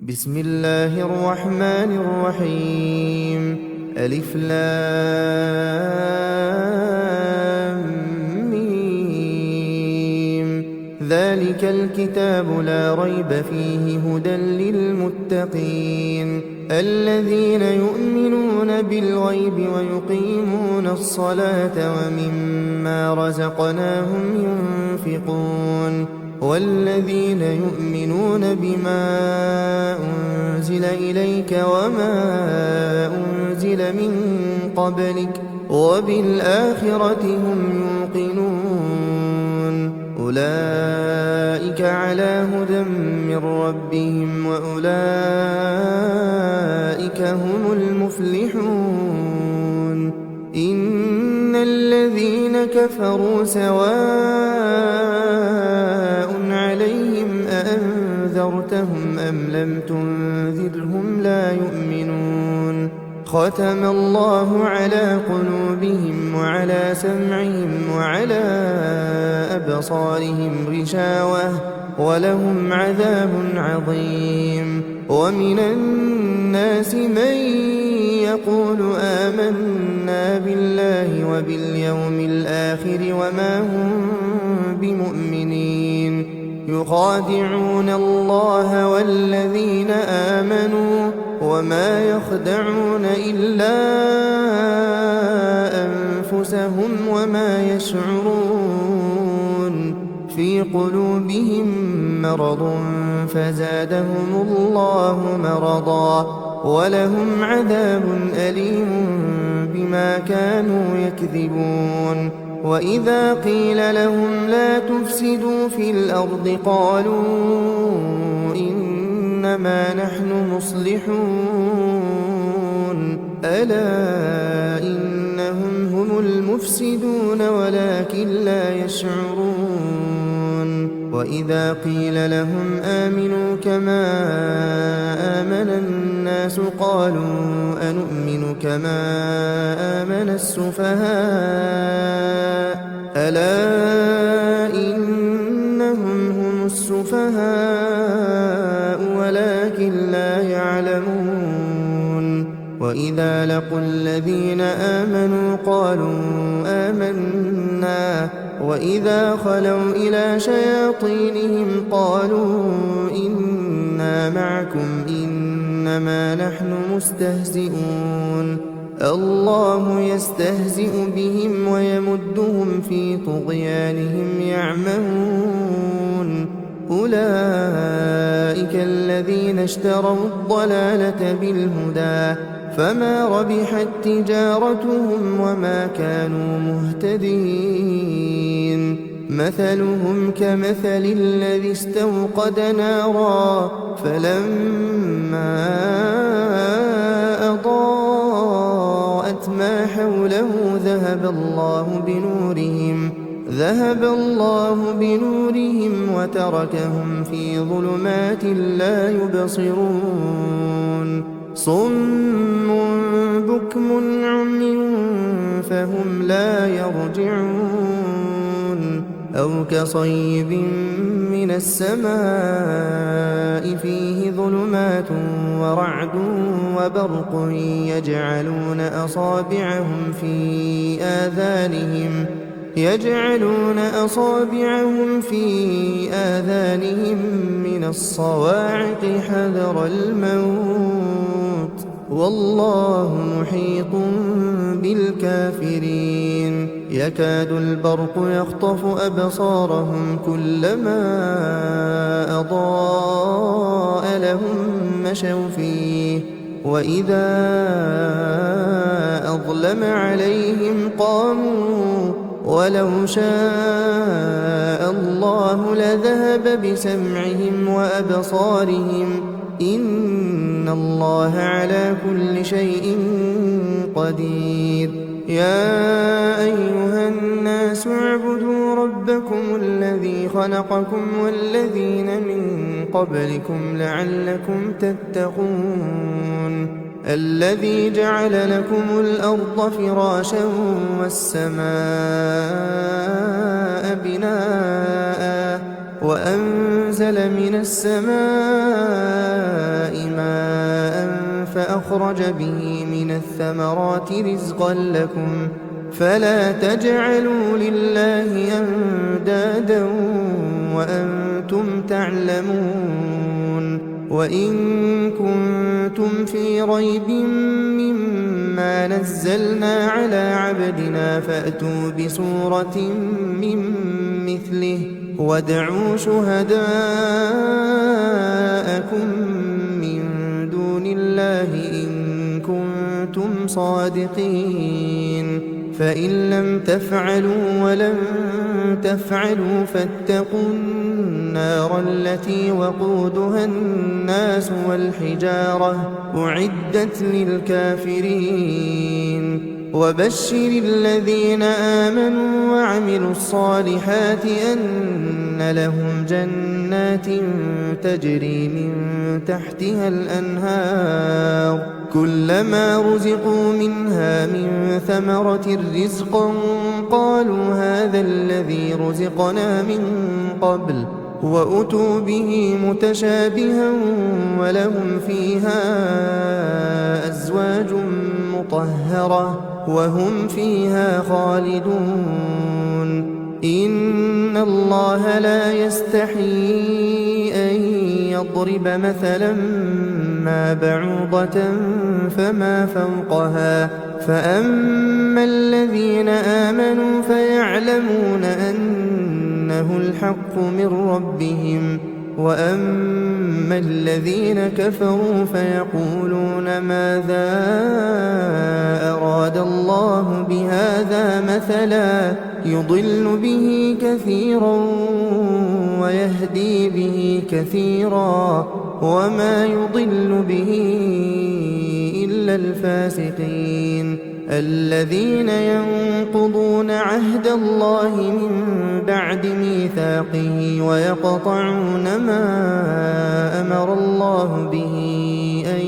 بسم الله الرحمن الرحيم. ألف لام ميم. ذلك الكتاب لا ريب فيه هدى للمتقين الذين يؤمنون بالغيب ويقيمون الصلاة ومما رزقناهم ينفقون والذين يؤمنون بما أنزل إليك وما أنزل من قبلك وبالآخرة هم يوقنون أولئك على هدى من ربهم وأولئك هم المفلحون. إن الذين كفروا سواء عليهم أأنذرتهم أم لم تنذرهم لا يؤمنون. ختم الله على قلوبهم وعلى سمعهم وعلى أبصارهم غشاوة ولهم عذاب عظيم. ومن الناس من يقول آمنا بالله وباليوم الآخر وما هم بمؤمنين يخادعون الله والذين آمنوا وما يخدعون إلا أنفسهم وما يشعرون. في قلوبهم مرض فزادهم الله مرضا ولهم عذاب أليم بما كانوا يكذبون. وإذا قيل لهم لا تفسدوا في الأرض قالوا إنما نحن مصلحون ألا إنهم هم المفسدون ولكن لا يشعرون. وإذا قيل لهم آمنوا كما آمن الناس قالوا أنؤمن كما آمن السفهاء ألا إنهم هم السفهاء ولكن لا يعلمون. وإذا لقوا الذين آمنوا قالوا آمنا وإذا خلوا إلى شياطينهم قالوا إنا معكم إنما نحن مستهزئون. الله يستهزئ بهم ويمدهم في طغيانهم يعمهون. أولئك الذين اشتروا الضلالة بالهدى فما ربحت تجارتهم وما كانوا مهتدين. مثلهم كمثل الذي استوقد نارا فلما أضاءت ما حوله ذهب الله بنورهم وتركهم في ظلمات لا يبصرون. صم بكم عمي فهم لا يرجعون. أو كصيب من السماء فيه ظلمات ورعد وبرق يجعلون أصابعهم في آذانهم من الصواعق حذر الموت والله محيط بالكافرين. يكاد البرق يخطف أبصارهم كلما أضاء لهم مشوا فيه وإذا أظلم عليهم قاموا ولو شاء الله لذهب بسمعهم وأبصارهم إن الله على كل شيء قدير. يا أيها الناس اعبدوا ربكم الذي خلقكم والذين من قبلكم لعلكم تتقون. الذي جعل لكم الأرض فراشا والسماء بناء وأنزل من السماء فأخرج به من الثمرات رزقا لكم فلا تجعلوا لله أندادا وأنتم تعلمون وإن كنتم في ريب مما نزلنا على عبدنا فأتوا بسورة من مثله وادعوا شهداءكم من دون الله إن كنتم صادقين فإن لم تفعلوا ولن تفعلوا فاتقوا النار التي وقودها الناس والحجارة أعدت للكافرين وبشر الذين آمنوا وعملوا الصالحات أن لهم جنات تجري من تحتها الأنهار كلما رزقوا منها من ثمرة رزقا قالوا هذا الذي رزقنا من قبل وأتوا به متشابها ولهم فيها أزواج مطهرة وهم فيها خالدون إن الله لا يستحيي أن يضرب مثلا ما بعوضة فما فوقها فأما الذين آمنوا فيعلمون أنه الحق من ربهم وأما الذين كفروا فيقولون ماذا أراد الله بهذا مثلا يضل به كثيرا ويهدي به كثيرا وما يضل به إلا الفاسقين الذين ينقضون عهد الله من بعد ميثاقه ويقطعون ما أمر الله به أن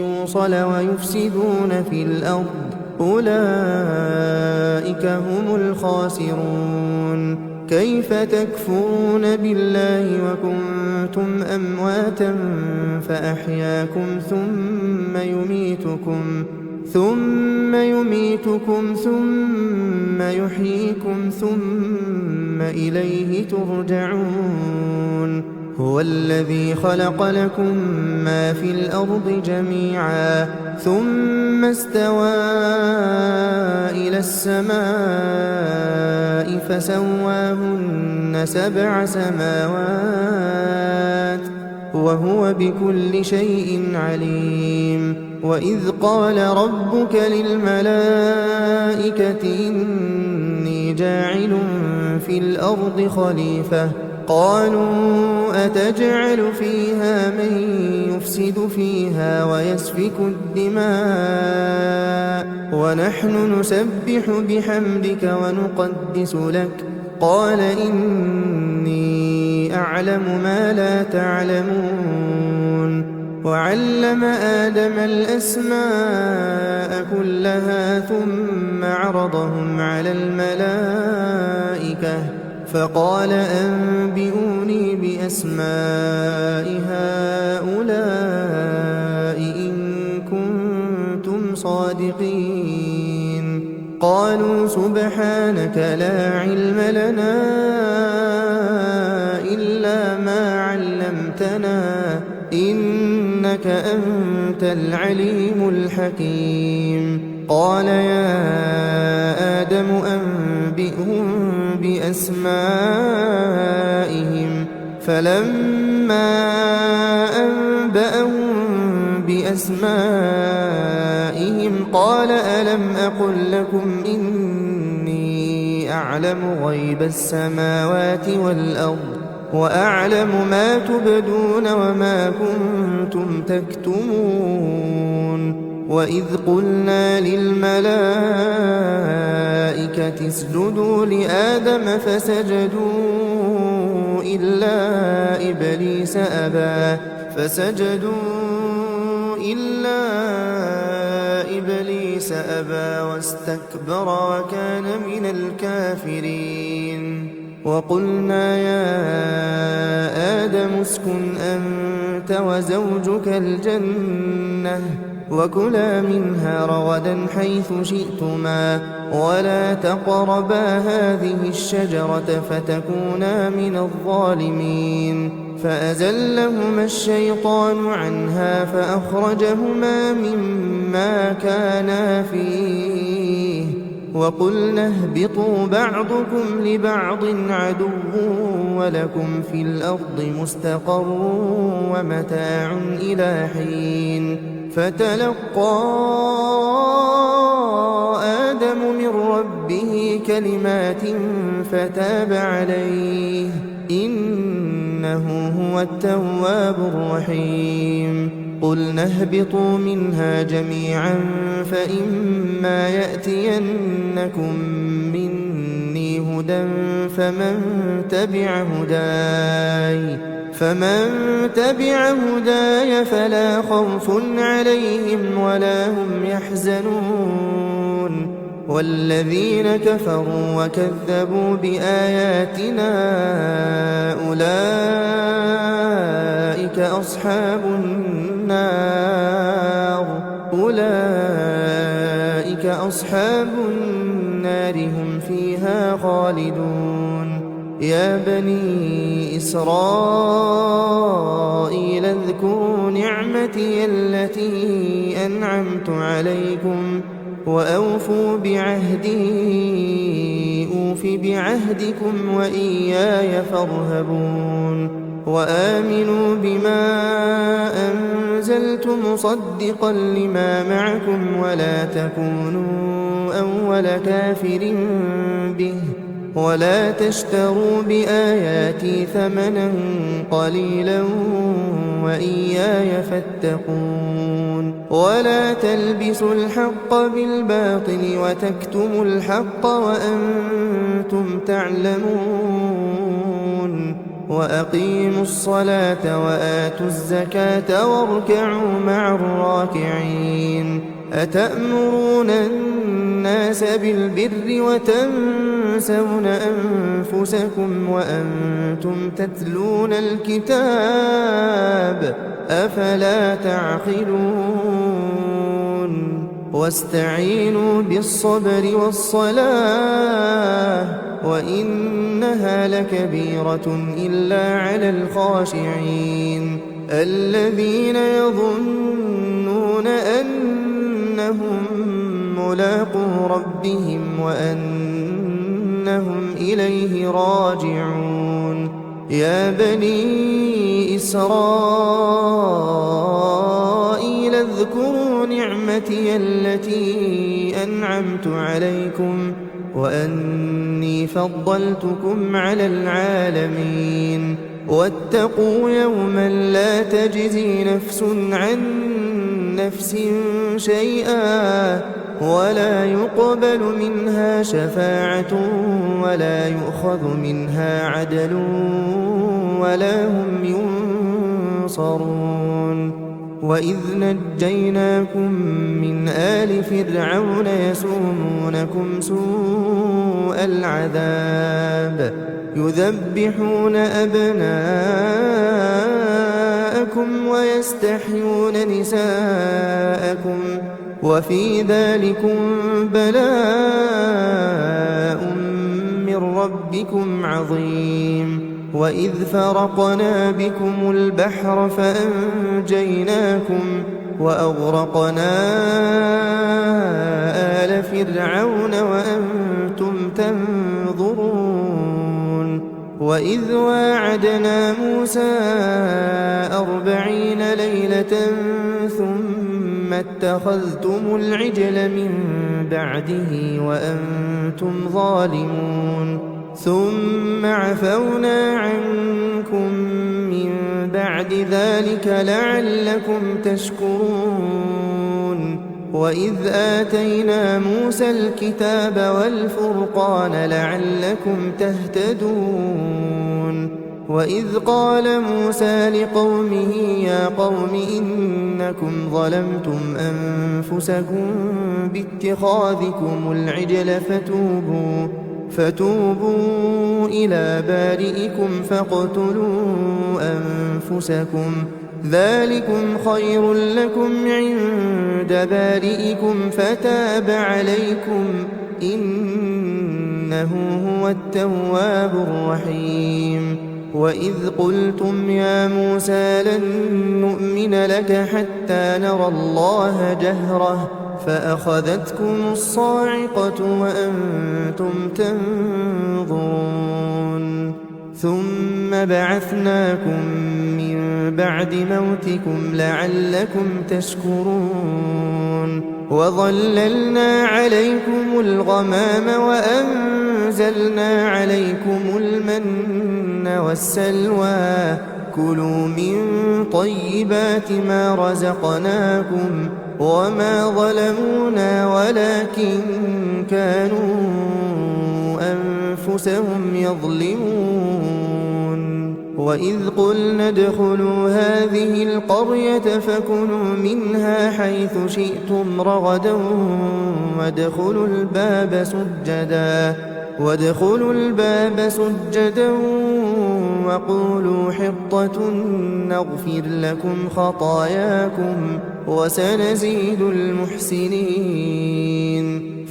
يوصل ويفسدون في الأرض أولئك هم الخاسرون كيف تكفرون بالله وكنتم أمواتا فأحياكم ثم يميتكم ثم يحييكم ثم إليه ترجعون هو الذي خلق لكم ما في الأرض جميعا ثم استوى إلى السماء فسواهن 7 سماوات وهو بكل شيء عليم وإذ قال ربك للملائكة إني جاعل في الأرض خليفة قالوا أتجعل فيها من يفسد فيها ويسفك الدماء ونحن نسبح بحمدك ونقدس لك قال إني أعلم ما لا تعلمون وعلم آدم الأسماء كلها ثم عرضهم على الملائكة فقال أنبئوني بأسماء هؤلاء إن كنتم صادقين قالوا سبحانك لا علم لنا إلا ما علمتنا إنك أنت العليم الحكيم قال يا آدم أنبئهم بأسمائهم فلما أنبأهم بأسمائهم قال ألم أقل لكم إني أعلم غيب السماوات والأرض وأعلم ما تبدون وما كنتم تكتمون وإذ قلنا للملائكة اسجدوا لآدم فسجدوا إلا إبليس أبى واستكبر وكان من الكافرين وقلنا يا آدم اسكن أنت وزوجك الجنة وكلا منها رغدا حيث شئتما ولا تقربا هذه الشجرة فتكونا من الظالمين فأزلهما الشيطان عنها فأخرجهما مما كانا فيه وقلنا اهبطوا بعضكم لبعض عدو ولكم في الأرض مستقر ومتاع إلى حين فتلقى آدم من ربه كلمات فتاب عليه إنه هو التواب الرحيم قلنا اهبطوا منها جميعا فإما يأتينكم مني هدى فمن تبع هداي فلا خوف عليهم ولا هم يحزنون والذين كفروا وكذبوا بآياتنا أولئك أصحاب النار هم فيها خالدون يا بني إسرائيل اذكروا نعمتي التي أنعمت عليكم وأوفوا بعهدي أوف بعهدكم وإياي فارهبون وآمنوا بما أنزلت مصدقا لما معكم ولا تكونوا أول كافر به ولا تشتروا بآياتي ثمنا قليلا وإياي فاتقون ولا تلبسوا الحق بالباطل وتكتموا الحق وأنتم تعلمون وأقيموا الصلاة وآتوا الزكاة واركعوا مع الراكعين أتأمرون الناس بالبر وتنسون أنفسكم وأنتم تتلون الكتاب أفلا تعقلون واستعينوا بالصبر والصلاة وإنها لكبيرة إلا على الخاشعين الذين يظنون أنهم ملاقو ربهم وأنهم إليه راجعون يا بني إسرائيل اذكروا نعمتي التي أنعمت عليكم وأني فضلتكم على العالمين واتقوا يوما لا تجزي نفس عن نفس شيئا ولا يقبل منها شفاعة ولا يؤخذ منها عدل ولا هم ينصرون وإذ نجيناكم من آل فرعون يسومونكم سوء العذاب يذبحون أبناءكم ويستحيون نساءكم وفي ذلكم بلاء من ربكم عظيم وإذ فرقنا بكم البحر فأنجيناكم وأغرقنا آل فرعون وأنتم تنظرون وإذ واعدنا موسى 40 ليلة ثم اتخذتم العجل من بعده وأنتم ظالمون ثم عفونا عنكم من بعد ذلك لعلكم تشكرون وإذ آتينا موسى الكتاب والفرقان لعلكم تهتدون وإذ قال موسى لقومه يا قوم إنكم ظلمتم أنفسكم باتخاذكم العجل فتوبوا إلى بارئكم فاقتلوا أنفسكم ذلكم خير لكم عند بارئكم فتاب عليكم إنه هو التواب الرحيم وإذ قلتم يا موسى لن نؤمن لك حتى نرى الله جهرة فأخذتكم الصاعقة وأنتم تنظرون ثم بعثناكم من بعد موتكم لعلكم تشكرون وظللنا عليكم الغمام وأنزلنا عليكم المن والسلوى كلوا من طيبات ما رزقناكم وما ظلمونا ولكن كانوا أنفسهم يظلمون وإذ قلنا ادخلوا هذه القرية فكلوا منها حيث شئتم رغدا وادخلوا الباب سجدا وقولوا حطة نغفر لكم خطاياكم وسنزيد المحسنين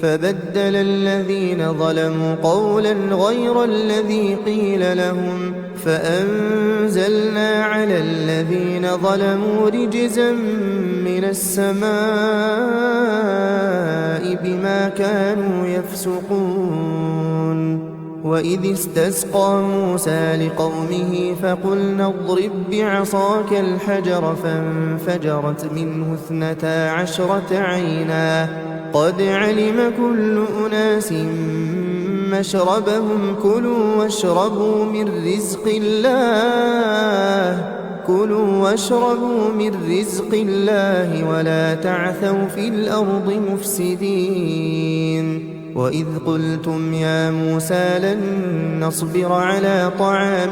فبدل الذين ظلموا قولا غير الذي قيل لهم فأنزلنا على الذين ظلموا رجزا من السماء بما كانوا يفسقون وإذ استسقى موسى لقومه فقلنا اضرب بعصاك الحجر فانفجرت منه 12 عينا قد علم كل أناس مشربهم كلوا واشربوا من رزق الله ولا تعثوا في الأرض مفسدين وإذ قلتم يا موسى لن نصبر على طعام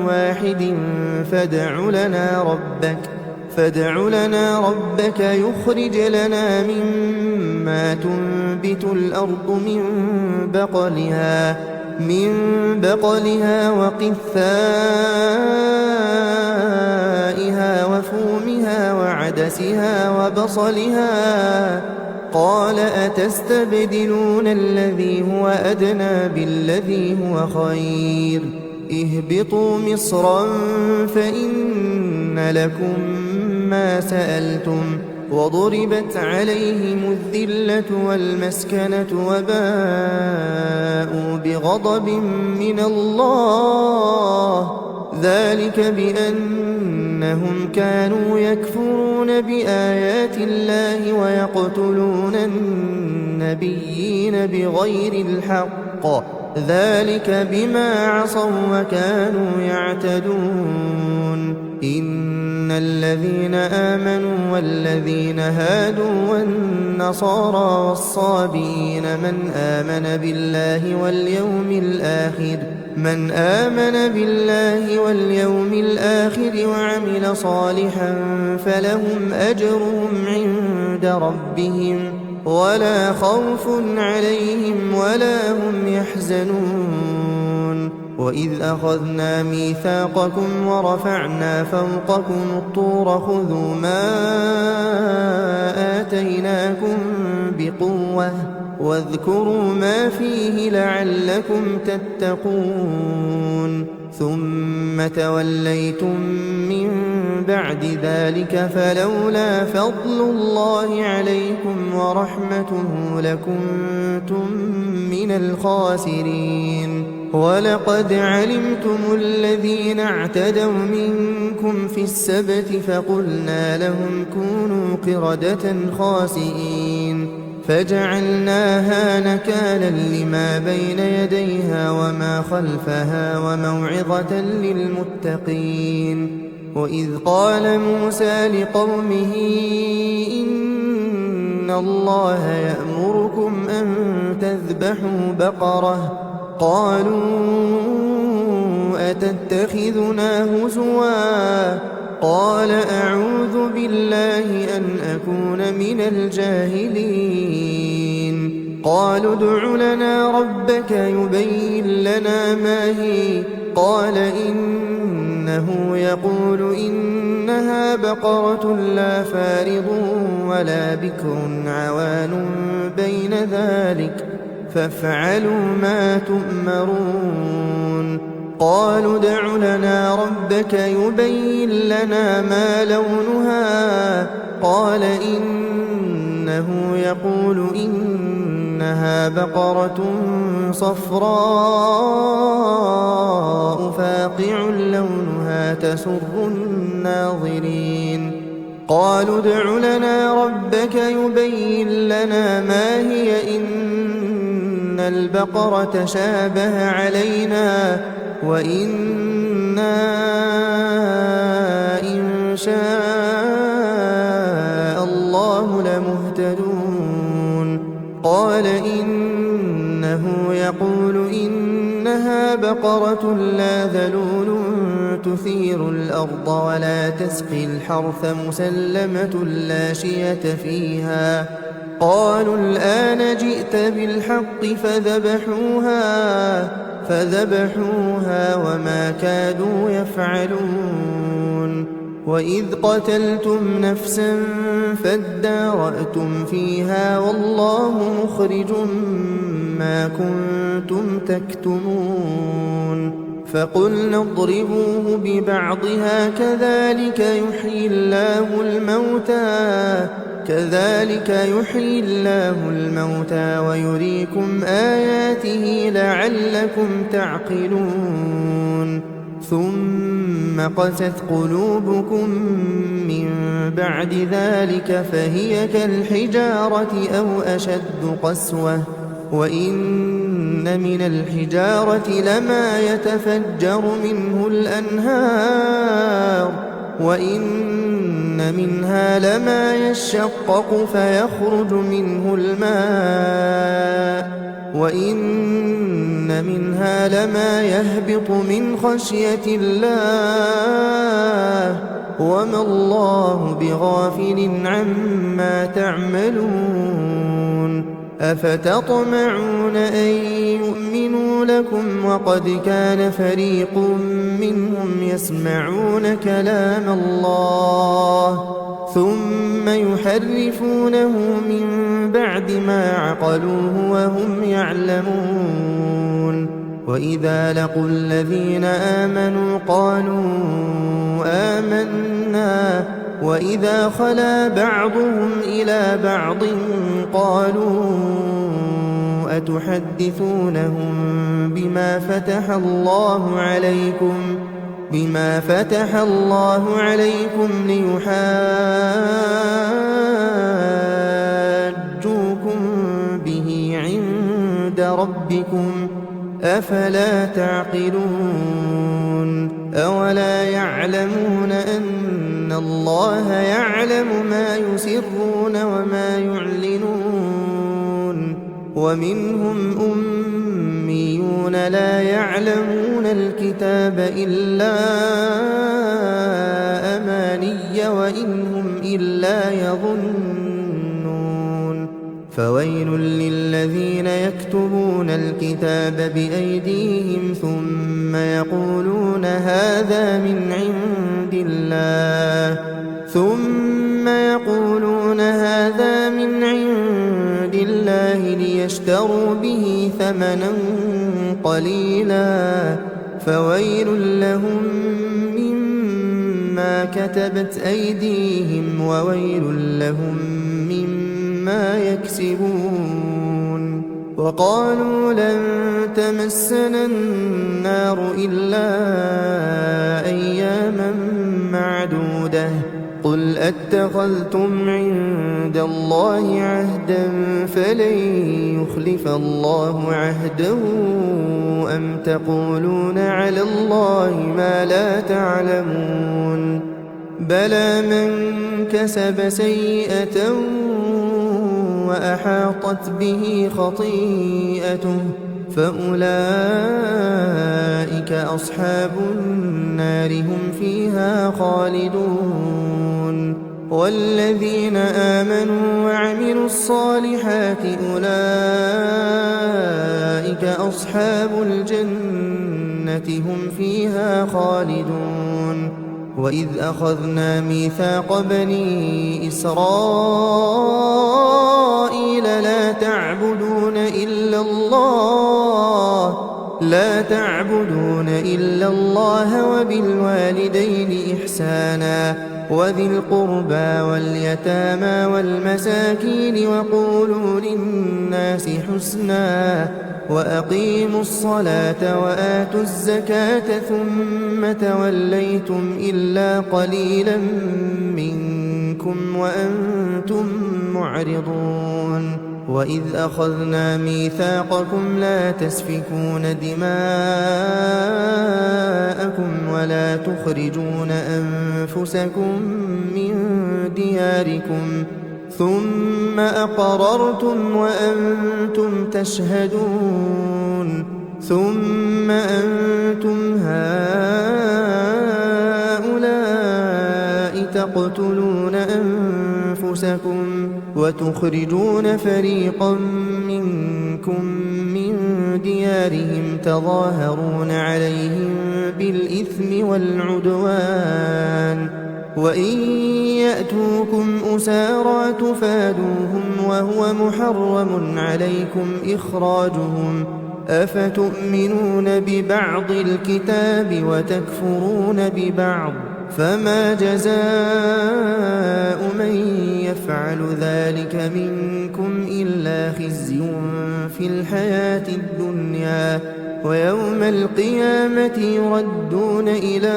واحد فادع لنا ربك يخرج لنا مما تنبت الأرض من بقلها وقثائها وفومها وعدسها وبصلها قال أتستبدلون الذي هو أدنى بالذي هو خير اهبطوا مصرا فإن لكم ما سألتم وضربت عليهم الذلة والمسكنة وباءوا بغضب من الله ذلك بأنهم كانوا يكفرون بآيات الله ويقتلون النبيين بغير الحق ذلك بما عصوا وكانوا يعتدون إن الذين آمنوا والذين هادوا والنصارى والصابئين من آمن بالله واليوم الآخر وعمل صالحا فلهم أجرهم عند ربهم ولا خوف عليهم ولا هم يحزنون وإذ أخذنا ميثاقكم ورفعنا فوقكم الطور خذوا ما آتيناكم بقوة واذكروا ما فيه لعلكم تتقون ثم توليتم من بعد ذلك فلولا فضل الله عليكم ورحمته لكنتم من الخاسرين ولقد علمتم الذين اعتدوا منكم في السبت فقلنا لهم كونوا قردة خاسئين فجعلناها نكالا لما بين يديها وما خلفها وموعظة للمتقين وإذ قال موسى لقومه إن الله يأمركم أن تذبحوا بقرة قالوا أتتخذنا هزوا قال أعوذ بالله أن أكون من الجاهلين قالوا ادع لنا ربك يبين لنا ما هي قال إنه يقول إنها إنها بقرة لا فارض ولا بكر عوان بين ذلك فافعلوا ما تؤمرون قالوا ادع لنا ربك يبين لنا ما لونها قال إنه يقول إنها بقرة صفراء فاقع لونها تسر الناظرين قالوا ادع لنا ربك يبين لنا ما هي إن البقرة شابه علينا وإنا إن شاء الله لمهتدون قال إنه يقول إنها بقرة لا ذلول تثير الأرض ولا تسقي الحرث مسلمة لا شية فيها قالوا الآن جئت بالحق فذبحوها وما كادوا يفعلون وإذ قتلتم نفسا فادارأتم فيها والله مخرج ما كنتم تكتمون فقلنا اضربوه ببعضها كذلك يحيي الله الموتى ويريكم آياته لعلكم تعقلون ثم قست قلوبكم من بعد ذلك فهي كالحجارة أو أشد قسوة وإن من الحجارة لما يتفجر منه الأنهار وإن منها لما يشقق فيخرج منه الماء وإن منها لما يهبط من خشية الله وما الله بغافل عما تعملون أفتطمعون أن يؤمنوا لكم وقد كان فريق منهم يسمعون كلام الله ثم يحرفونه من بعد ما عقلوه وهم يعلمون وإذا لقوا الذين آمنوا قالوا آمنا وإذا خلا بعضهم إلى بعض قالوا أتحدثونهم بما فتح الله عليكم ليحاجوكم به عند ربكم أفلا تعقلون أولا يعلمون أن الله يعلم ما يسرون وما يعلنون ومنهم أميون لا يعلمون الكتاب إلا أماني وإن هم إلا يظنون فويل للذين يكتبون الكتاب بأيديهم ثم يقولون هذا من عند الله ليشتروا به ثمنا قليلا فويل لهم مما كتبت أيديهم وويل لهم مما يكسبون وقالوا لن تمسنا النار إلا أياما معدودة قل أتخذتم عند الله عهدا فلن يخلف الله عهده أم تقولون على الله ما لا تعلمون بلى من كسب سيئة وأحاطت به خطيئته فأولئك أصحاب النار هم فيها خالدون والذين آمنوا وعملوا الصالحات أولئك أصحاب الجنة هم فيها خالدون وإذ أخذنا ميثاق بني إسرائيل لا تعبدون إلا الله وبالوالدين إحسانا وذي القربى واليتامى والمساكين وقولوا للناس حسنا وأقيموا الصلاة وآتوا الزكاة ثم توليتم إلا قليلا منكم وأنتم معرضون وإذ أخذنا ميثاقكم لا تسفكون دماءكم ولا تخرجون أنفسكم من دياركم ثم أقررتم وأنتم تشهدون ثم أنتم هؤلاء تقتلون أنفسكم وتخرجون فريقا منكم من ديارهم تظاهرون عليهم بالإثم والعدوان وإن يأتوكم أسارى تفادوهم وهو محرم عليكم إخراجهم أفتؤمنون ببعض الكتاب وتكفرون ببعض فما جزاء من يفعل ذلك منكم إلا خزي في الحياة الدنيا ويوم القيامة يردون إلى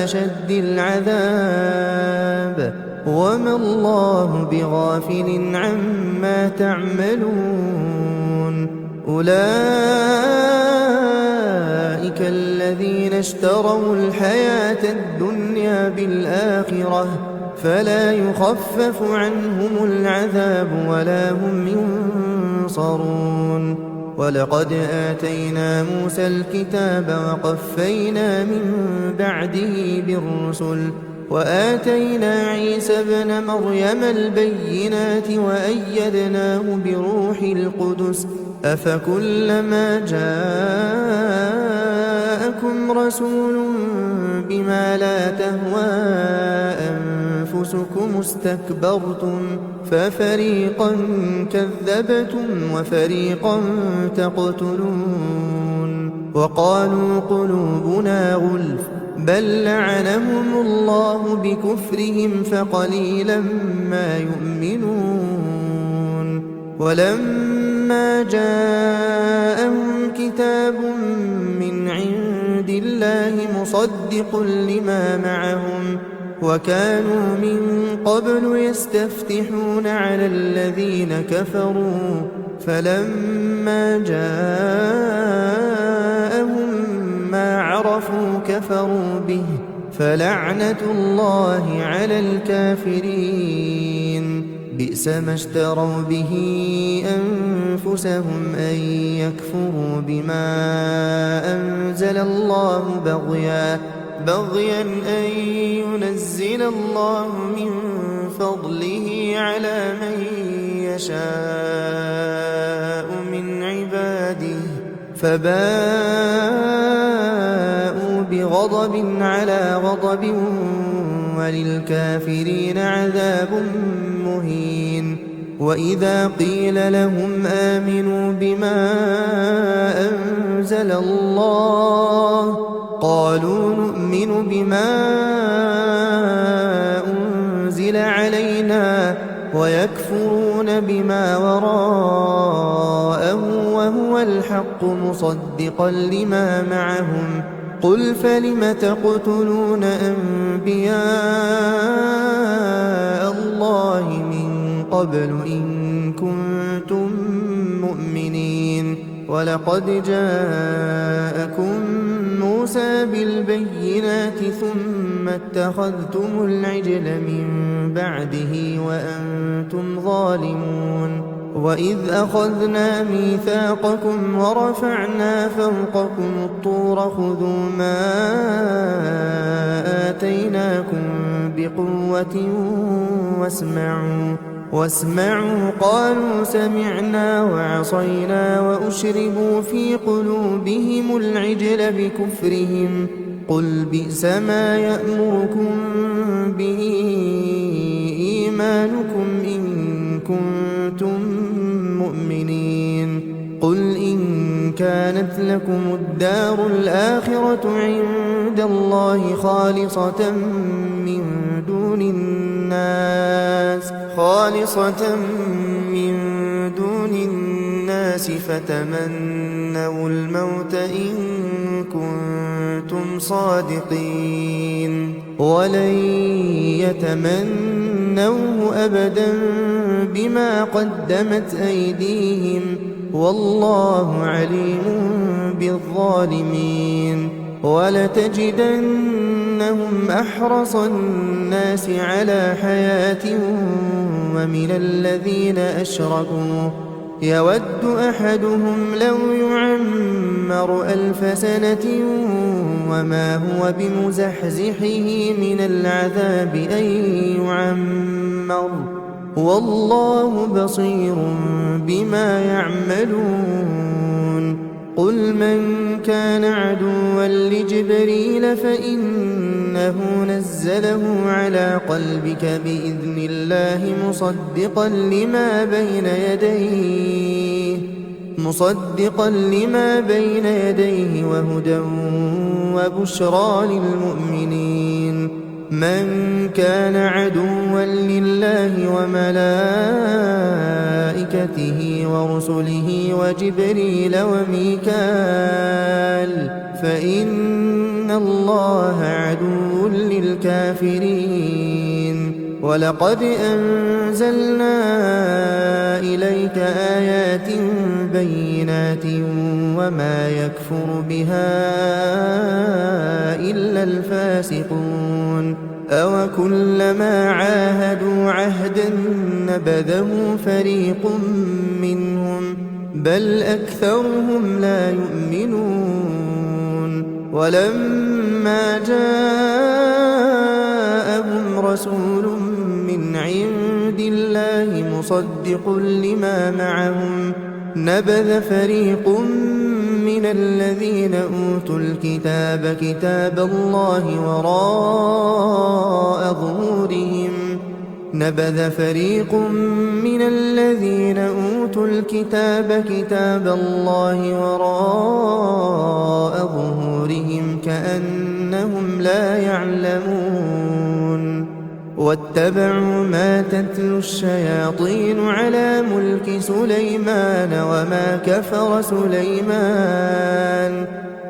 أشد العذاب وما الله بغافل عما تعملون أولئك الذين اشتروا الحياة الدنيا بالآخرة فلا يخفف عنهم العذاب ولا هم ينصرون ولقد آتينا موسى الكتاب وقفينا من بعده بالرسل وآتينا عيسى ابن مريم البينات وأيدناه بروح القدس أفكلما جاءكم رسول بما لا تهوى أنفسكم استكبرتم ففريقا كذبتم وفريقا تقتلون وقالوا قلوبنا غلف بل لعنهم الله بكفرهم فقليلا ما يؤمنون ولما جاءهم كتاب من عند الله مصدق لما معهم وكانوا من قبل يستفتحون على الذين كفروا فلما جاءهم ما عرفوا كفروا به فلعنة الله على الكافرين بئس ما اشتروا به أنفسهم أن يكفروا بما أنزل الله بغيا أن ينزل الله من فضله على من يشاء من عباده فباءوا بغضب على غضب وللكافرين عذاب مهين وإذا قيل لهم آمنوا بما أنزل الله قالوا نؤمن بما أنزل علينا ويكفرون بما وراءه وهو الحق مصدقا لما معهم قل فلم تقتلون أنبياء الله من قبل إن كنتم مؤمنين ولقد جاءكم موسى بالبينات ثم اتخذتم العجل من بعده وأنتم ظالمون وإذ أخذنا ميثاقكم ورفعنا فوقكم الطور خذوا ما آتيناكم بقوة واسمعوا قالوا سمعنا وعصينا وأشربوا في قلوبهم العجل بكفرهم قل بئس ما يأمركم به إيمانكم إن كنتم مؤمنين قل إن كانت لكم الدار الآخرة عند الله خالصة من دون الناس فتمنوا الموت إن كنتم صادقين ولن يتمنوه أبدا بما قدمت أيديهم والله عليم بالظالمين ولتجدنهم أحرص الناس على حياة ومن الذين أشركوا يود أحدهم لو يعمر 1000 سنة وما هو بمزحزحه من العذاب أن يعمر والله بصير بما يعملون قل من كان عدوا لجبريل فإنه نزله على قلبك بإذن الله مصدقا لما بين يديه وهدى وبشرى للمؤمنين من كان عدوا لله وملائكته ورسله وجبريل وميكال فإن الله عدو للكافرين ولقد أنزلنا إليك آيات بينات وما يكفر بها إلا الفاسقون أوكلما عاهدوا عهدا نبذه فريق منهم بل أكثرهم لا يؤمنون ولما جاءهم رسول من عند الله مصدق لما معهم نبذ فريق من الذين أوتوا الكتاب كتاب الله وراء ظهورهم كأنهم لا يعلمون واتبعوا ما تتلو الشياطين على ملك سليمان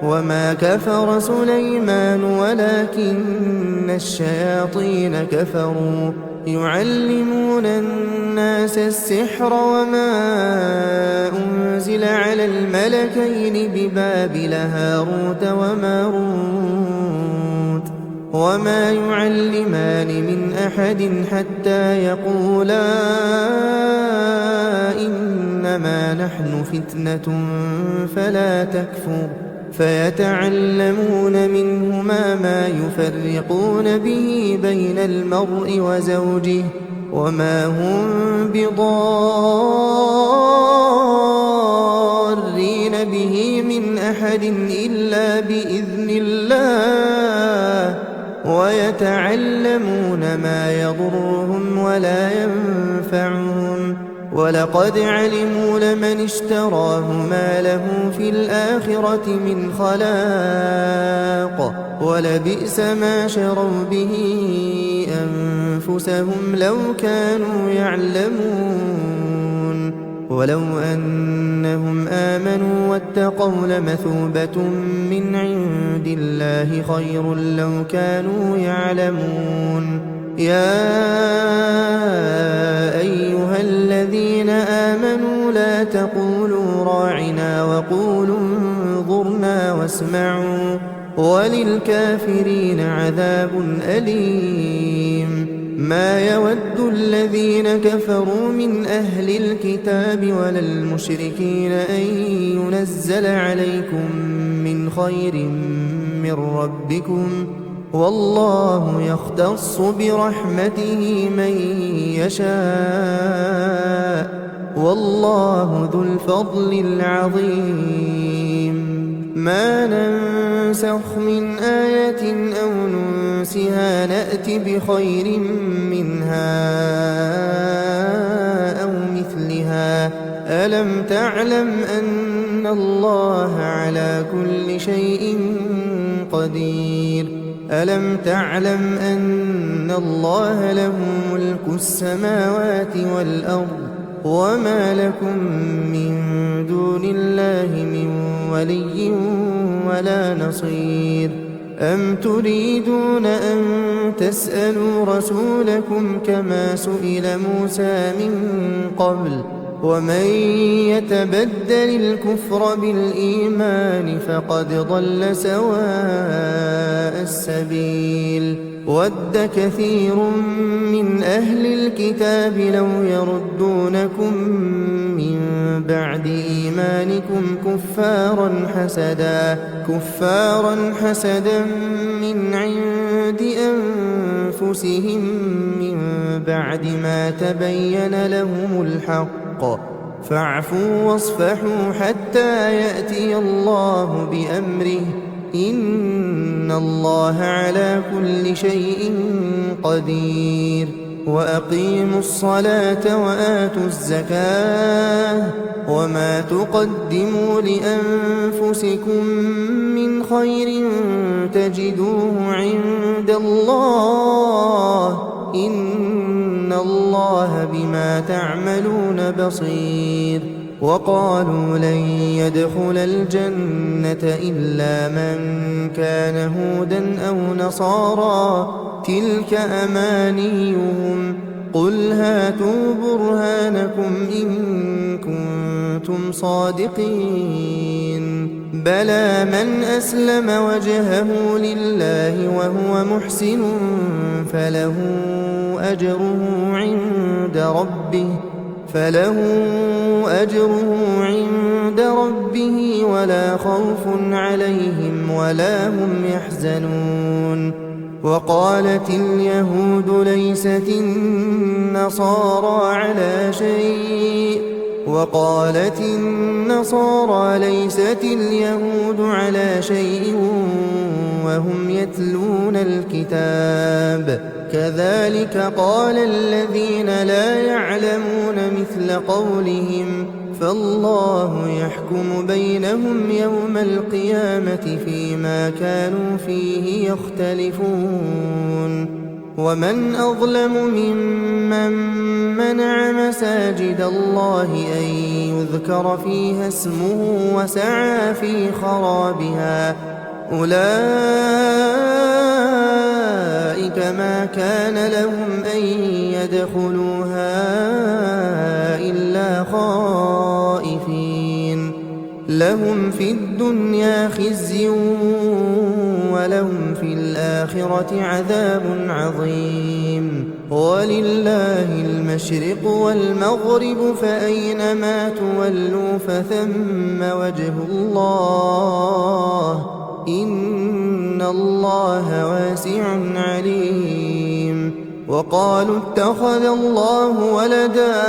وما كفر سليمان ولكن الشياطين كفروا يعلمون الناس السحر وما أنزل على الملكين ببابل هاروت وماروت وما يعلمان من أحد حتى يقولا إنما نحن فتنة فلا تكفر فيتعلمون منهما ما يفرقون به بين المرء وزوجه وما هم بضارين به من أحد إلا بإذن الله ويتعلمون ما يضرهم ولا ينفعهم ولقد علموا لمن اشتراه ما له في الآخرة من خلاق ولبئس ما شروا به أنفسهم لو كانوا يعلمون ولو أنهم آمنوا واتقوا لمثوبة من عند الله خير لو كانوا يعلمون يا أيها الذين آمنوا لا تقولوا راعنا وقولوا انظرنا واسمعوا وللكافرين عذاب أليم ما يود الذين كفروا من أهل الكتاب ولا المشركين أن ينزل عليكم من خير من ربكم والله يختص برحمته من يشاء والله ذو الفضل العظيم ما ننسخ من آية أو ننسها نأت بخير منها أو مثلها ألم تعلم أن الله على كل شيء قدير ألم تعلم أن الله له ملك السماوات والأرض وما لكم من دون الله من ولي ولا نصير أم تريدون أن تسألوا رسولكم كما سئل موسى من قبل ومن يتبدل الكفر بالإيمان فقد ضل سواء السبيل ود كثير من أهل الكتاب لو يردونكم من بعد إيمانكم كفارا حسدا من عند أنفسهم من بعد ما تبين لهم الحق فاعفوا واصفحوا حتى يأتي الله بأمره إن الله على كل شيء قدير وأقيموا الصلاة وآتوا الزكاة وما تقدموا لأنفسكم من خير تجدوه عند الله إن الله بما تعملون بصير وقالوا لن يدخل الجنة إلا من كان هودا أو نصارى تلك أمانيهم قل هاتوا برهانكم إن كنتم صادقين بلى من أسلم وجهه لله وهو محسن فله أجره عند ربه ولا خوف عليهم ولا هم يحزنون وقالت اليهود ليست النصارى ليست اليهود على شيء وهم يتلون الكتاب كذلك قال الذين لا يعلمون مثل قولهم فالله يحكم بينهم يوم القيامة فيما كانوا فيه يختلفون ومن أظلم ممن منع مساجد الله أن يذكر فيها اسمه وسعى في خرابها أولئك ما كان لهم أن يدخلوها إلا خائفين لهم في الدنيا خزي ولهم في الآخرة عذاب عظيم ولله المشرق والمغرب فأينما تولوا فثم وجه الله إن الله واسع عليم وقالوا اتخذ الله ولدا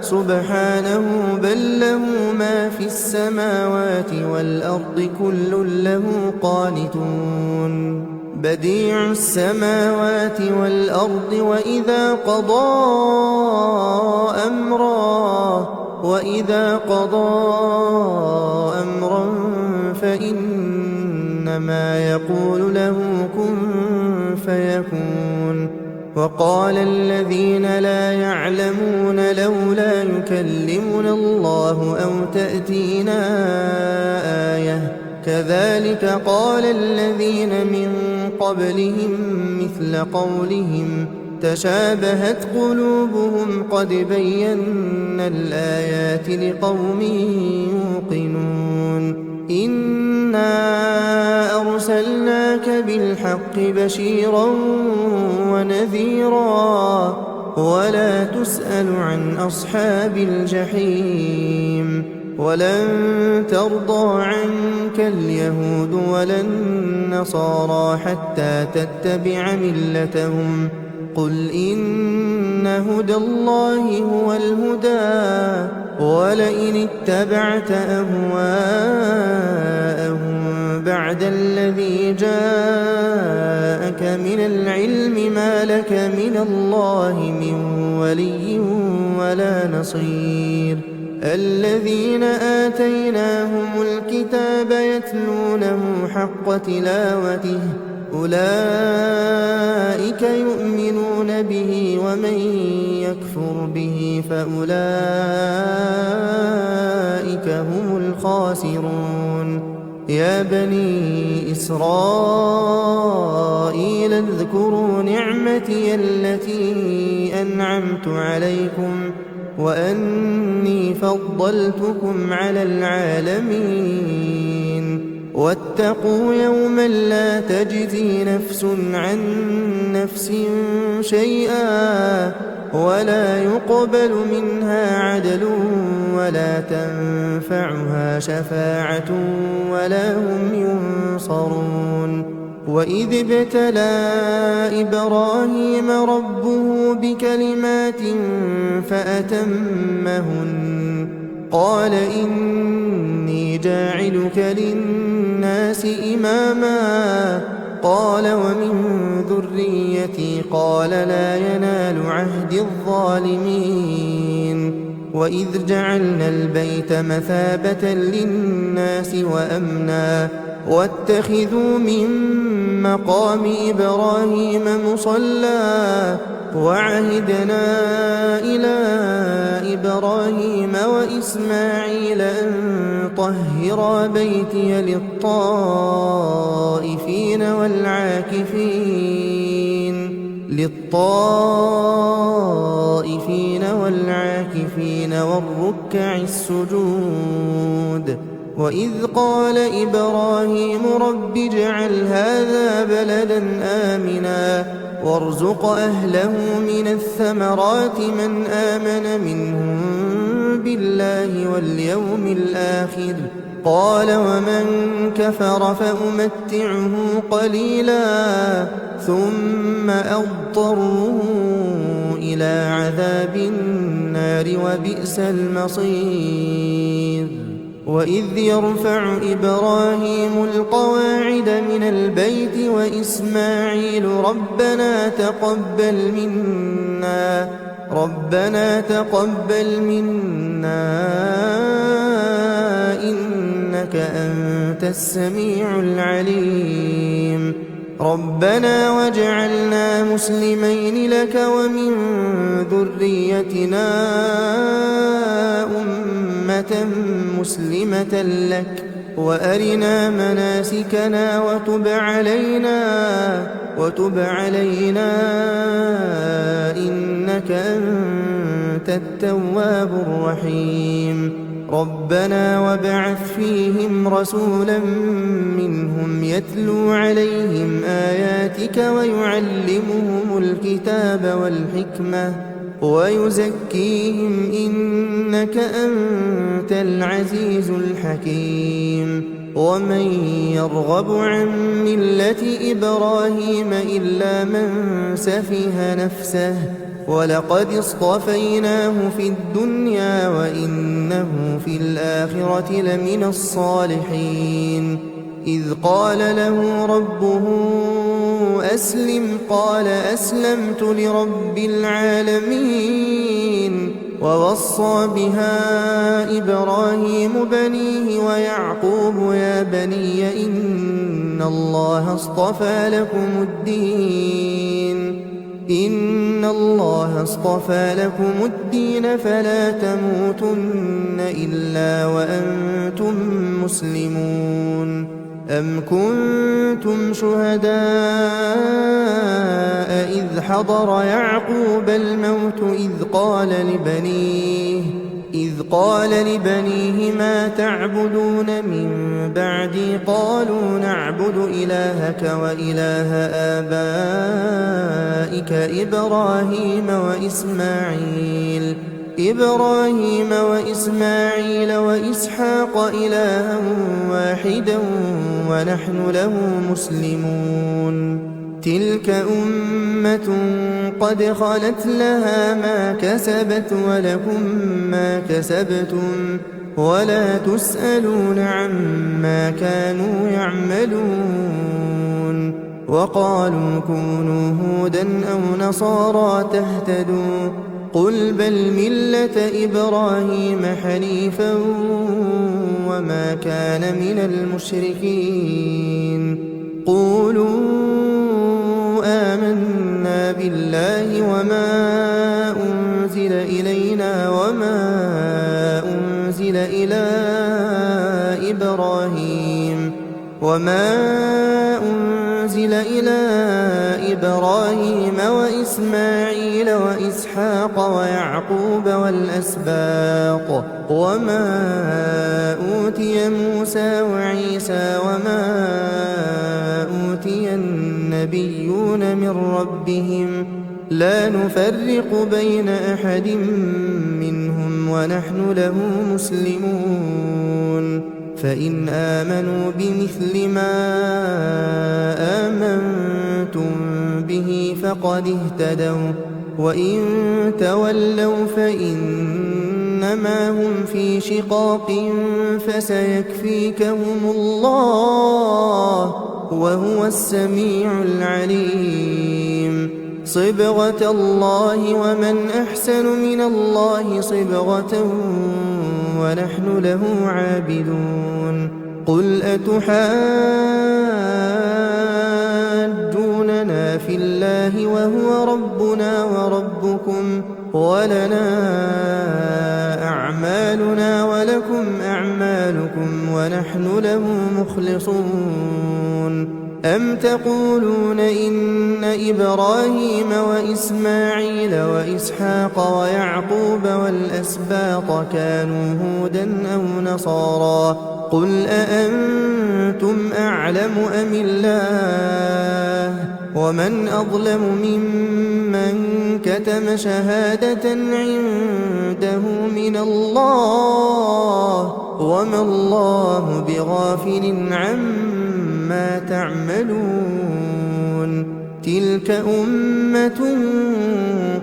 سبحانه بل له ما في السماوات والأرض كل له قانتون بديع السماوات والأرض وإذا قضى أمرا فإنما يقول له كن فيكون وقال الذين لا يعلمون لولا يكلمنا الله أو تأتينا آية كذلك قال الذين من قبلهم مثل قولهم تشابهت قلوبهم قد بينا الآيات لقوم يوقنون إنا أرسلناك بالحق بشيرا ونذيرا ولا تسأل عن أصحاب الجحيم ولن ترضى عنك اليهود ولا النصارى حتى تتبع ملتهم قل إن هدى الله هو الهدى ولئن اتبعت أهواءهم بعد الذي جاءك من العلم ما لك من الله من ولي ولا نصير الذين آتيناهم الكتاب يتلونه حق تلاوته أولئك يؤمنون به ومن يكفر به فأولئك هم الخاسرون يا بني إسرائيل اذكروا نعمتي التي أنعمت عليكم وأني فضلتكم على العالمين واتقوا يوما لا تجزي نفس عن نفس شيئا ولا يقبل منها عدل ولا تنفعها شفاعة ولا هم ينصرون وإذ ابتلى إبراهيم ربه بكلمات فأتمهن قال إني جاعلك للناس إماما قال ومن ذريتي قال لا ينال عهد الظالمين وإذ جعلنا البيت مثابة للناس وأمنا واتخذوا من مقام إبراهيم مصلى وعهدنا إلى إبراهيم وإسماعيل أن طهرا بيتي للطائفين والعاكفين والركع السجود وإذ قال إبراهيم رب اجعل هذا بلدا آمنا وارزق أهله من الثمرات من آمن منهم بالله واليوم الآخر قال ومن كفر فأمتعه قليلا ثم أضطره إلى عذاب النار وبئس المصير وإذ يرفع إبراهيم القواعد من البيت وإسماعيل ربنا تقبل منا إنك أنت السميع العليم ربنا واجعلنا مسلمين لك ومن ذريتنا أمة مسلمة لك وأرنا مناسكنا وتب علينا إنك أنت التواب الرحيم ربنا وابعث فيهم رسولا منهم يتلو عليهم آياتك ويعلمهم الكتاب والحكمة ويزكيهم إنك أنت العزيز الحكيم ومن يرغب عن ملة إبراهيم إلا من سفه نفسه ولقد اصطفيناه في الدنيا وإنه في الآخرة لمن الصالحين إذ قال له ربه أسلم قال أسلمت لرب العالمين ووصى بها إبراهيم بنيه ويعقوب يا بني إن الله اصطفى لكم الدين فلا تموتن إلا وأنتم مسلمون أم كنتم شهداء إذ حضر يعقوب الموت إذ قال لبنيه ما تعبدون من بعدي قالوا نعبد إلهك وإله آبائك إبراهيم وإسماعيل وإسحاق إلها واحدا ونحن له مسلمون تلك أمة قد خلت لها ما كسبت ولكم ما كسبتم ولا تسألون عما كانوا يعملون وقالوا كونوا هودا أو نصارى تهتدوا قل بل ملة إبراهيم حنيفا وما كان من المشركين قولوا آمنا بالله وما أنزل إلينا وما أنزل إلى إبراهيم وإسماعيل وإسحاق ويعقوب والأسباط وما أوتي موسى وعيسى وما أوتي النبيون من ربهم لا نفرق بين أحد منهم ونحن له مسلمون فإن آمنوا بمثل ما آمنتم به فقد اهتدوا وإن تولوا فإنما هم في شقاق فسيكفيكهم الله وهو السميع العليم صبغة الله ومن أحسن من الله صبغة ونحن له عابدون قل أتحاجوننا في الله وهو ربنا وربكم ولنا أعمالنا ولكم أعمالكم ونحن له مخلصون أم تقولون إن إبراهيم وإسماعيل وإسحاق ويعقوب والأسباط كانوا هودا أو نصارى قل أأنتم أعلم أم الله ومن أظلم ممن كتم شهادة عنده من الله وما الله بغافل عما تعملون تلك أمة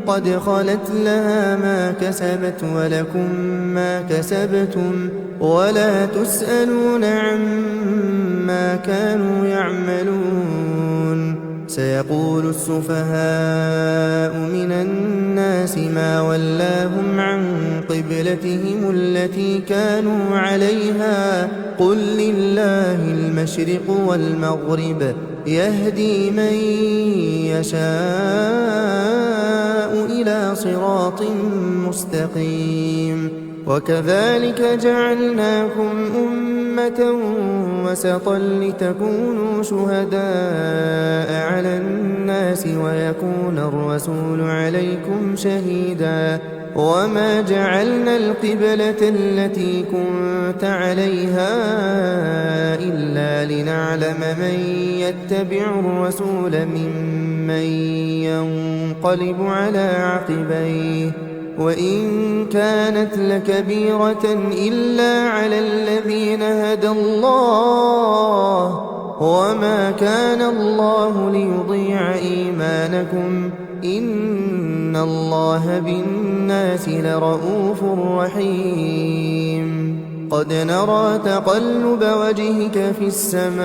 قد خلت لها ما كسبت ولكم ما كسبتم ولا تسألون عما كانوا يعملون سيقول السفهاء من الناس ما ولاهم عن قبلتهم التي كانوا عليها قل لله المشرق والمغرب يهدي من يشاء إلى صراط مستقيم وكذلك جعلناكم أمة وسطا لتكونوا شهداء على الناس ويكون الرسول عليكم شهيدا وما جعلنا القبلة التي كنت عليها إلا لنعلم من يتبع الرسول ممن ينقلب على عقبيه وإن كانت لكبيرة إلا على الذين هدى الله وما كان الله ليضيع إيمانكم إن الله بالناس لرءوف رحيم قد نرى تقلب وجهك في السماء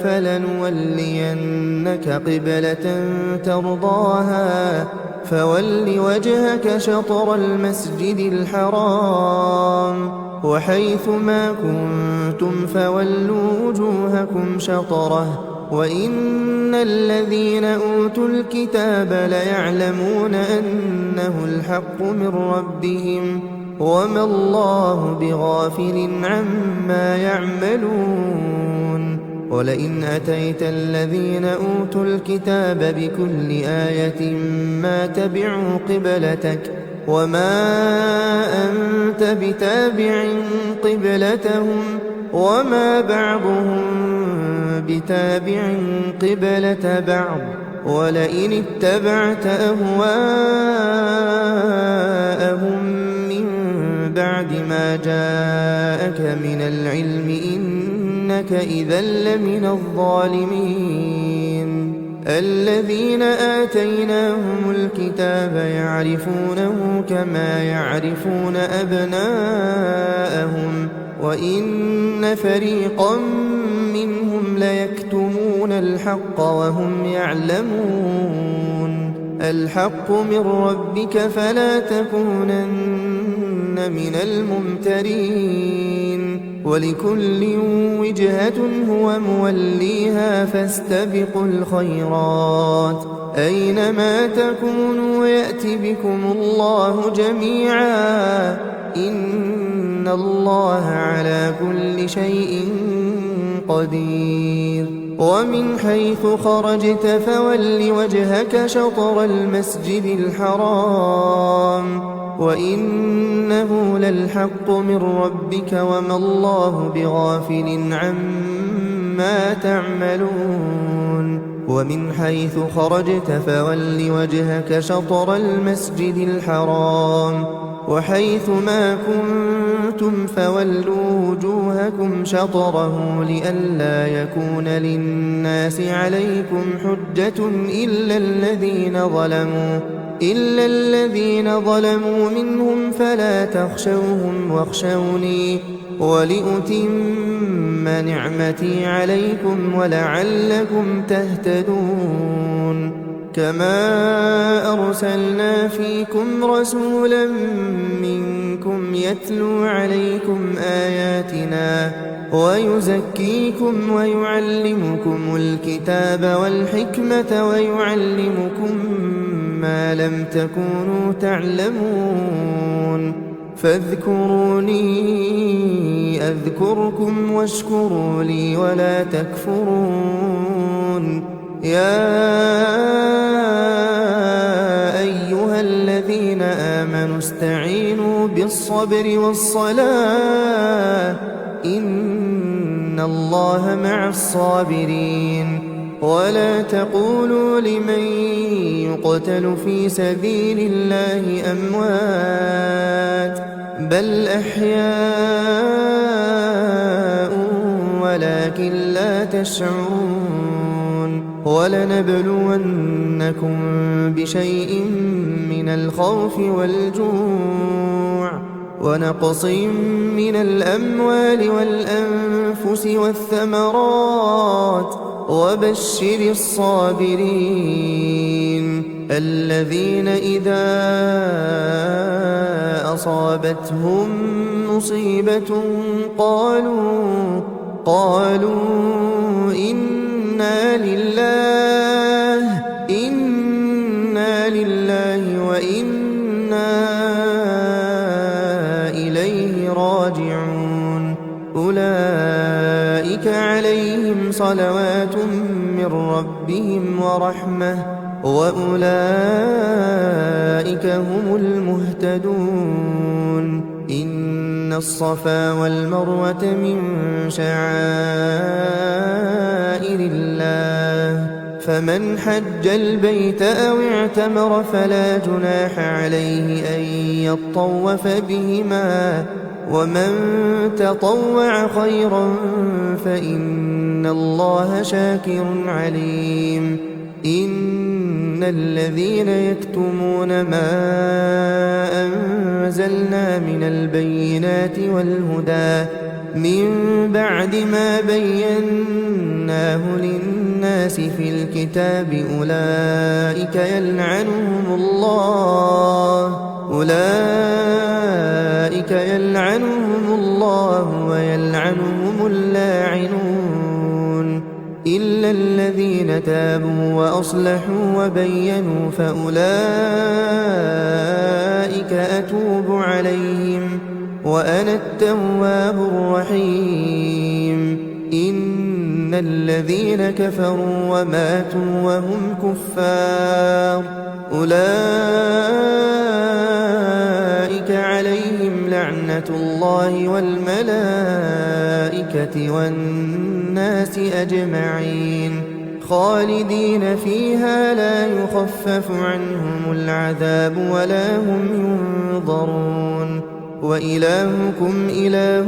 فلنولينك قبلة ترضاها فول وجهك شطر المسجد الحرام وحيث ما كنتم فولوا وجوهكم شطره وإن الذين أوتوا الكتاب ليعلمون أنه الحق من ربهم وما الله بغافل عما يعملون ولئن أتيت الذين أوتوا الكتاب بكل آية ما تبعوا قبلتك وما أنت بتابع قبلتهم وما بعضهم بتابع قبلة بعض ولئن اتبعت أهواءهم من بعد ما جاءك من العلم إنك إذا لمن الظالمين الذين آتيناهم الكتاب يعرفونه كما يعرفون أبناءهم وإن فريقا منهم ليكتمون الحق وهم يعلمون الحق من ربك فلا تكونن من الممترين ولكل وجهة هو موليها فاستبقوا الخيرات أينما تكونوا يأت بكم الله جميعا إن الله على كل شيء قدير ومن حيث خرجت فول وجهك شطر المسجد الحرام وإنه للحق من ربك وما الله بغافل عما تعملون ومن حيث خرجت فول وجهك شطر المسجد الحرام وحيث ما كنتم فولوا وجوهكم شطره لئلا يكون للناس عليكم حجة إلا الذين ظلموا منهم فلا تخشوهم واخشوني ولأتم نعمتي عليكم ولعلكم تهتدون كما أرسلنا فيكم رسولا منكم يتلو عليكم آياتنا ويزكيكم ويعلمكم الكتاب والحكمة ويعلمكم ما لم تكونوا تعلمون فاذكروني أذكركم واشكروا لي ولا تكفرون يا أيها الذين آمنوا استعينوا بالصبر والصلاة إن الله مع الصابرين ولا تقولوا لمن يقتل في سبيل الله أموات بل أحياء ولكن لا تشعرون ولنبلونكم بشيء من الخوف والجوع ونقص من الأموال والأنفس والثمرات وبشر الصابرين الذين إذا أصابتهم مصيبة قالوا إنا لله وإنا إليه راجعون أولئك عليهم صلوات من ربهم ورحمة وأولئك هم المهتدون إن الصفا والمروة من شعائر الله فمن حج البيت أو اعتمر فلا جناح عليه أن يطوف بهما ومن تطوع خيرا فإن الله شاكر عليم إن الذين يكتمون ما أنزلنا من البينات والهدى من بعد ما بيناه للناس في الكتاب أولئك يلعنهم الله ويلعنهم اللاعنون إلا الذين تابوا وأصلحوا وبينوا فأولئك أتوب عليهم وأنا التواب الرحيم إن الذين كفروا وماتوا وهم كفار أولئك عليهم لعنة الله والملائكة والناس أجمعين خالدين فيها لا يخفف عنهم العذاب ولا هم ينظرون وإلهكم إله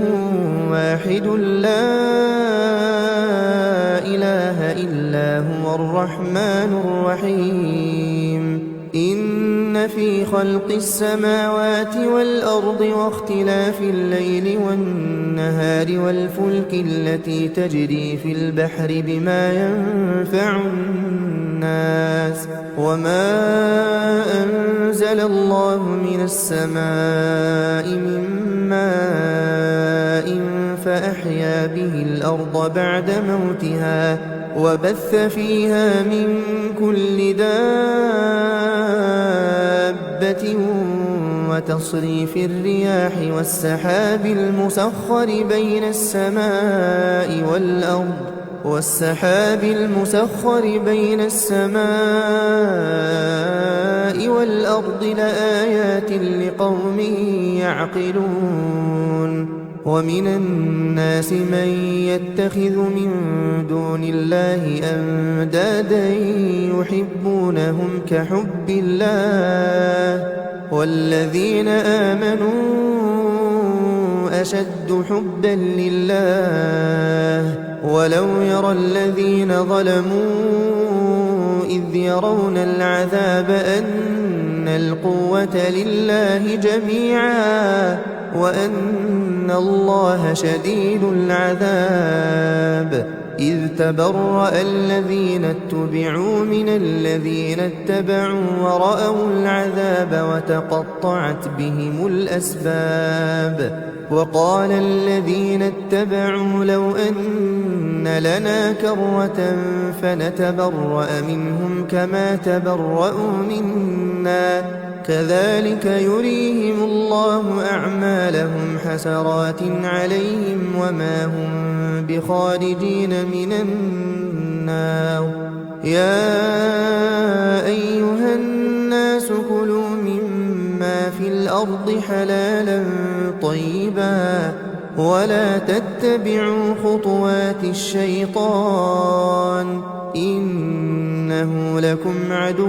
واحد لا إله إلا هو الرحمن الرحيم إن في خلق السماوات والأرض واختلاف الليل والنهار والفلك التي تجري في البحر بما ينفع الناس وما أنزل الله من السماء من ماء فأحيا به الأرض بعد موتها وبث فيها من كل دابة وتصريف الرياح والسحاب المسخر بين السماء والأرض لآيات لقوم يعقلون ومن الناس من يتخذ من دون الله أندادا يحبونهم كحب الله والذين آمنوا أشد حبا لله ولو يرى الذين ظلموا إذ يرون العذاب أن القوة لله جميعا وأن الله شديد العذاب إذ تبرأ الذين اتبعوا من الذين اتبعوا ورأوا العذاب وتقطعت بهم الأسباب وقال الذين اتبعوا لو أن لنا كرة فنتبرأ منهم كما تبرأوا منا كذلك يريهم الله أعمالهم حسرات عليهم وما هم بخارجين من النار يا أيها الناس كلوا مما في الأرض حلالا طيبا ولا تتبعوا خطوات الشيطان إنه لكم عدو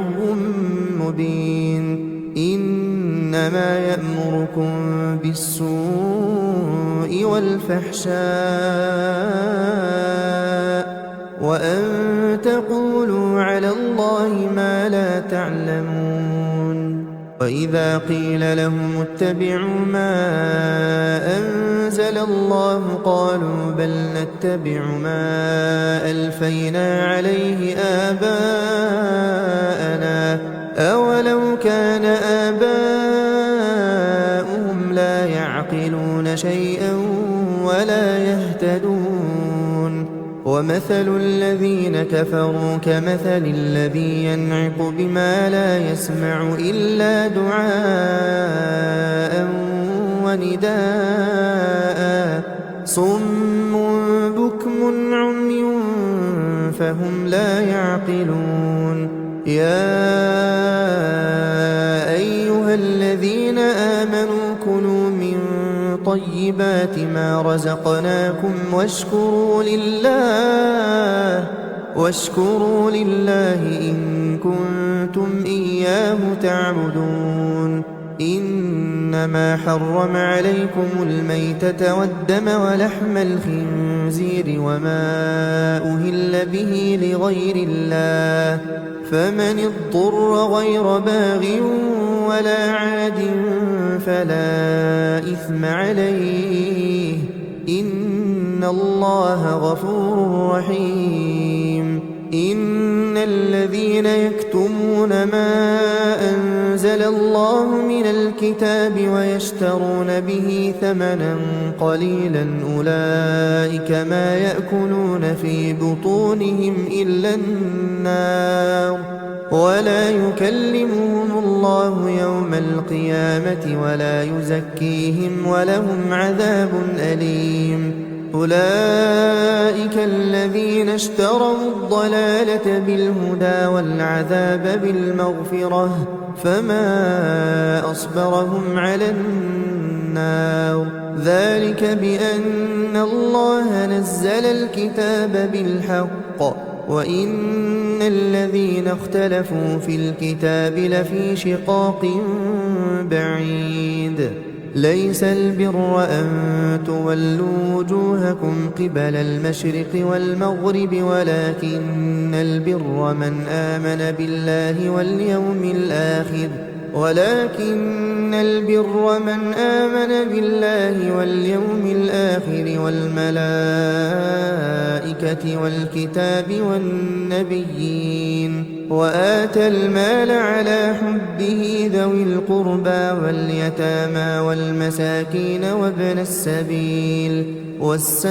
مبين إنما يأمركم بالسوء والفحشاء وأن تقولوا على الله ما لا تعلمون وإذا قيل لهم اتبعوا ما أنزل الله قالوا بل نتبع ما ألفينا عليه آباءنا أولو كان آباؤهم لا يعقلون شيئا ولا يهتدون ومثل الذين كفروا كمثل الذي ينعق بما لا يسمع إلا دعاء ونداء صم بكم عمي فهم لا يعقلون يا أيها الذين آمنوا كلوا من طيبات ما رزقناكم واشكروا لله إن كنتم إياه تعبدون إنما حرم عليكم الميتة والدم ولحم الخنزير وما أهل به لغير الله فمن اضطر غير باغ ولا عاد فلا إثم عليه إن الله غفور رحيم إن الذين يكتمون ما أنزل الله من الكتاب ويشترون به ثمنا قليلا أولئك ما يأكلون في بطونهم إلا النار ولا يكلمهم الله يوم القيامة ولا يزكيهم ولهم عذاب أليم أولئك الذين اشتروا الضلالة بالهدى والعذاب بالمغفرة فما أصبرهم على النار ذلك بأن الله نزل الكتاب بالحق وإن الذين اختلفوا في الكتاب لفي شقاق بعيد ليس البر أن تولوا وجوهكم قبل المشرق والمغرب ولكن البر من آمن بالله واليوم الآخر والملائكة والكتاب والنبيين وآتى المال على حبه ذوي القربى واليتامى والمساكين وابن السبيل والسائلين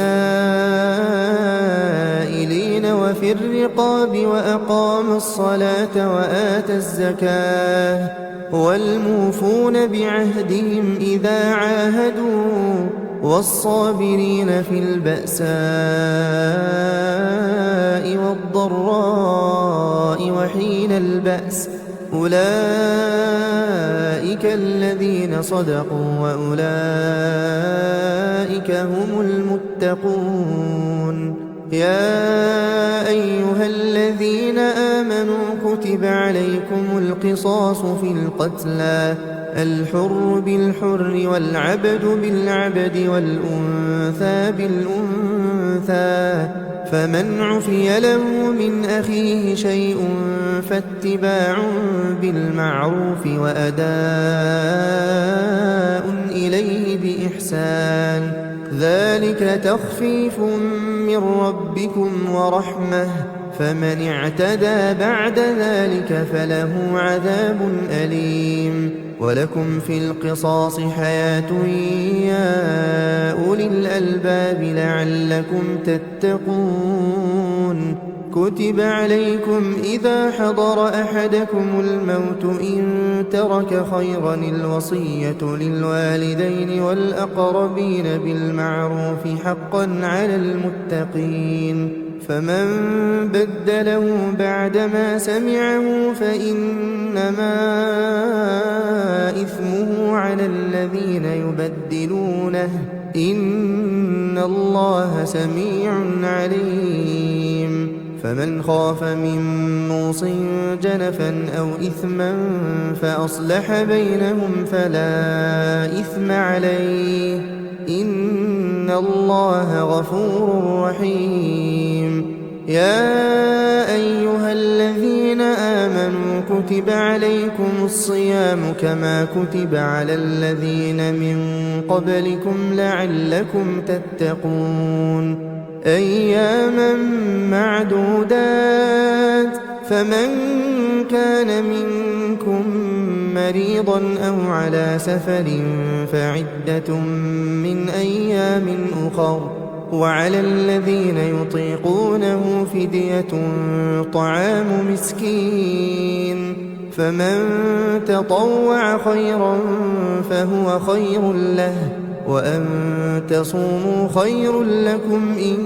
وفي الرقاب وأقام الصلاة وآتى الزكاة والموفون بعهدهم إذا عاهدوا والصابرين في البأساء والضراء وحين البأس أولئك الذين صدقوا وأولئك هم المتقون. يا أيها الذين آمنوا كتب عليكم القصاص في القتلى الحر بالحر والعبد بالعبد والأنثى بالأنثى فمن عفي له من أخيه شيء فاتباع بالمعروف وأداء إليه بإحسان ذلك تخفيف من ربكم ورحمة فمن اعتدى بعد ذلك فله عذاب أليم. ولكم في القصاص حياة يا أولي الألباب لعلكم تتقون. كتب عليكم إذا حضر أحدكم الموت إن ترك خيرا الوصية للوالدين والأقربين بالمعروف حقا على المتقين فمن بدله بعدما سمعه فإنما إثمه على الذين يبدلونه إن الله سميع عليم. فمن خاف من موص جنفا أو إثما فأصلح بينهم فلا إثم عليه إن الله غفور رحيم. يا أيها الذين آمنوا كتب عليكم الصيام كما كتب على الذين من قبلكم لعلكم تتقون أياما معدودات فمن كان منكم مريضا أو على سفر فعدة من أيام أخر وعلى الذين يطيقونه فدية طعام مسكين فمن تطوع خيرا فهو خير له وأن تصوموا خير لكم إن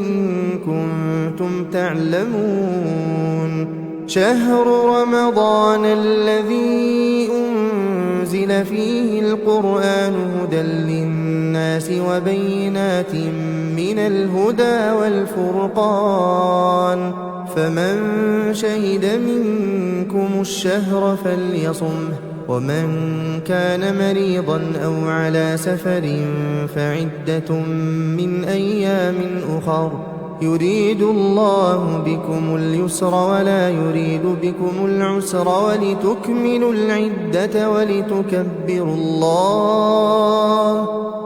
كنتم تعلمون. شهر رمضان الذي أنزل فيه القرآن هدى للناس وبينات من الهدى والفرقان فمن شهد منكم الشهر فليصمه ومن كان مريضا أو على سفر فعدة من أيام أخر يريد الله بكم اليسر ولا يريد بكم العسر ولتكملوا العدة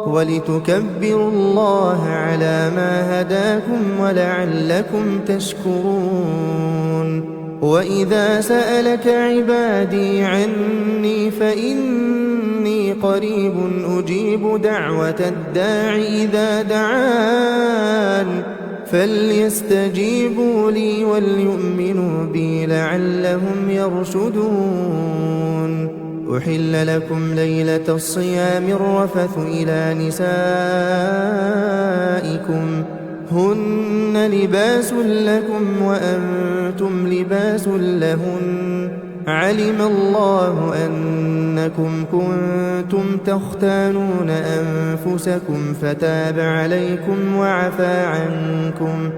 ولتكبروا الله على ما هداكم ولعلكم تشكرون. وإذا سألك عبادي عني فإني قريب أجيب دعوة الداع إذا دعان فليستجيبوا لي وليؤمنوا بي لعلهم يرشدون. أحل لكم ليلة الصيام الرفث إلى نسائكم هن لباس لكم وأنتم لباس لهن علم الله أنكم كنتم تختانون أنفسكم فتاب عليكم وعفى عنكم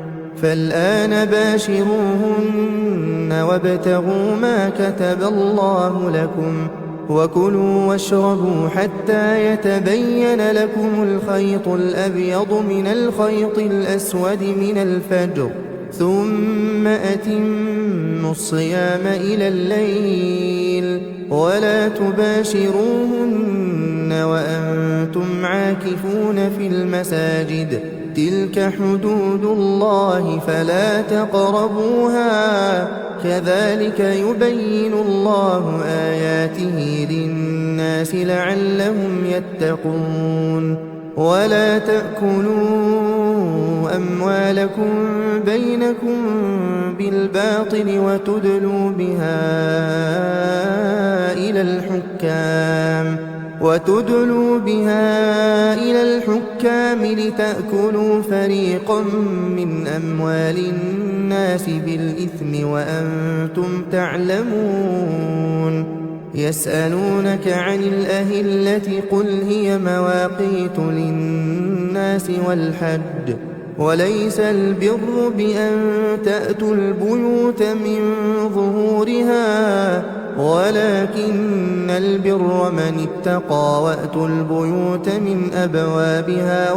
فالآن باشروهن وابتغوا ما كتب الله لكم وكلوا واشربوا حتى يتبين لكم الخيط الأبيض من الخيط الأسود من الفجر ثم أتموا الصيام إلى الليل ولا تباشروهن وأنتم عاكفون في المساجد تلك حدود الله فلا تقربوها كذلك يبين الله آياته للناس لعلهم يتقون ولا تأكلوا أموالكم بينكم بالباطل وتدلوا بها إلى الحكام لتأكلوا فريقا من أموال الناس بالإثم وأنتم تعلمون يسألونك عن الأهلة قل هي مواقيت للناس والحج وليس البر بأن تأتوا البيوت من ظهورها ولكن البر من اتقى وأتوا البيوت من أبوابها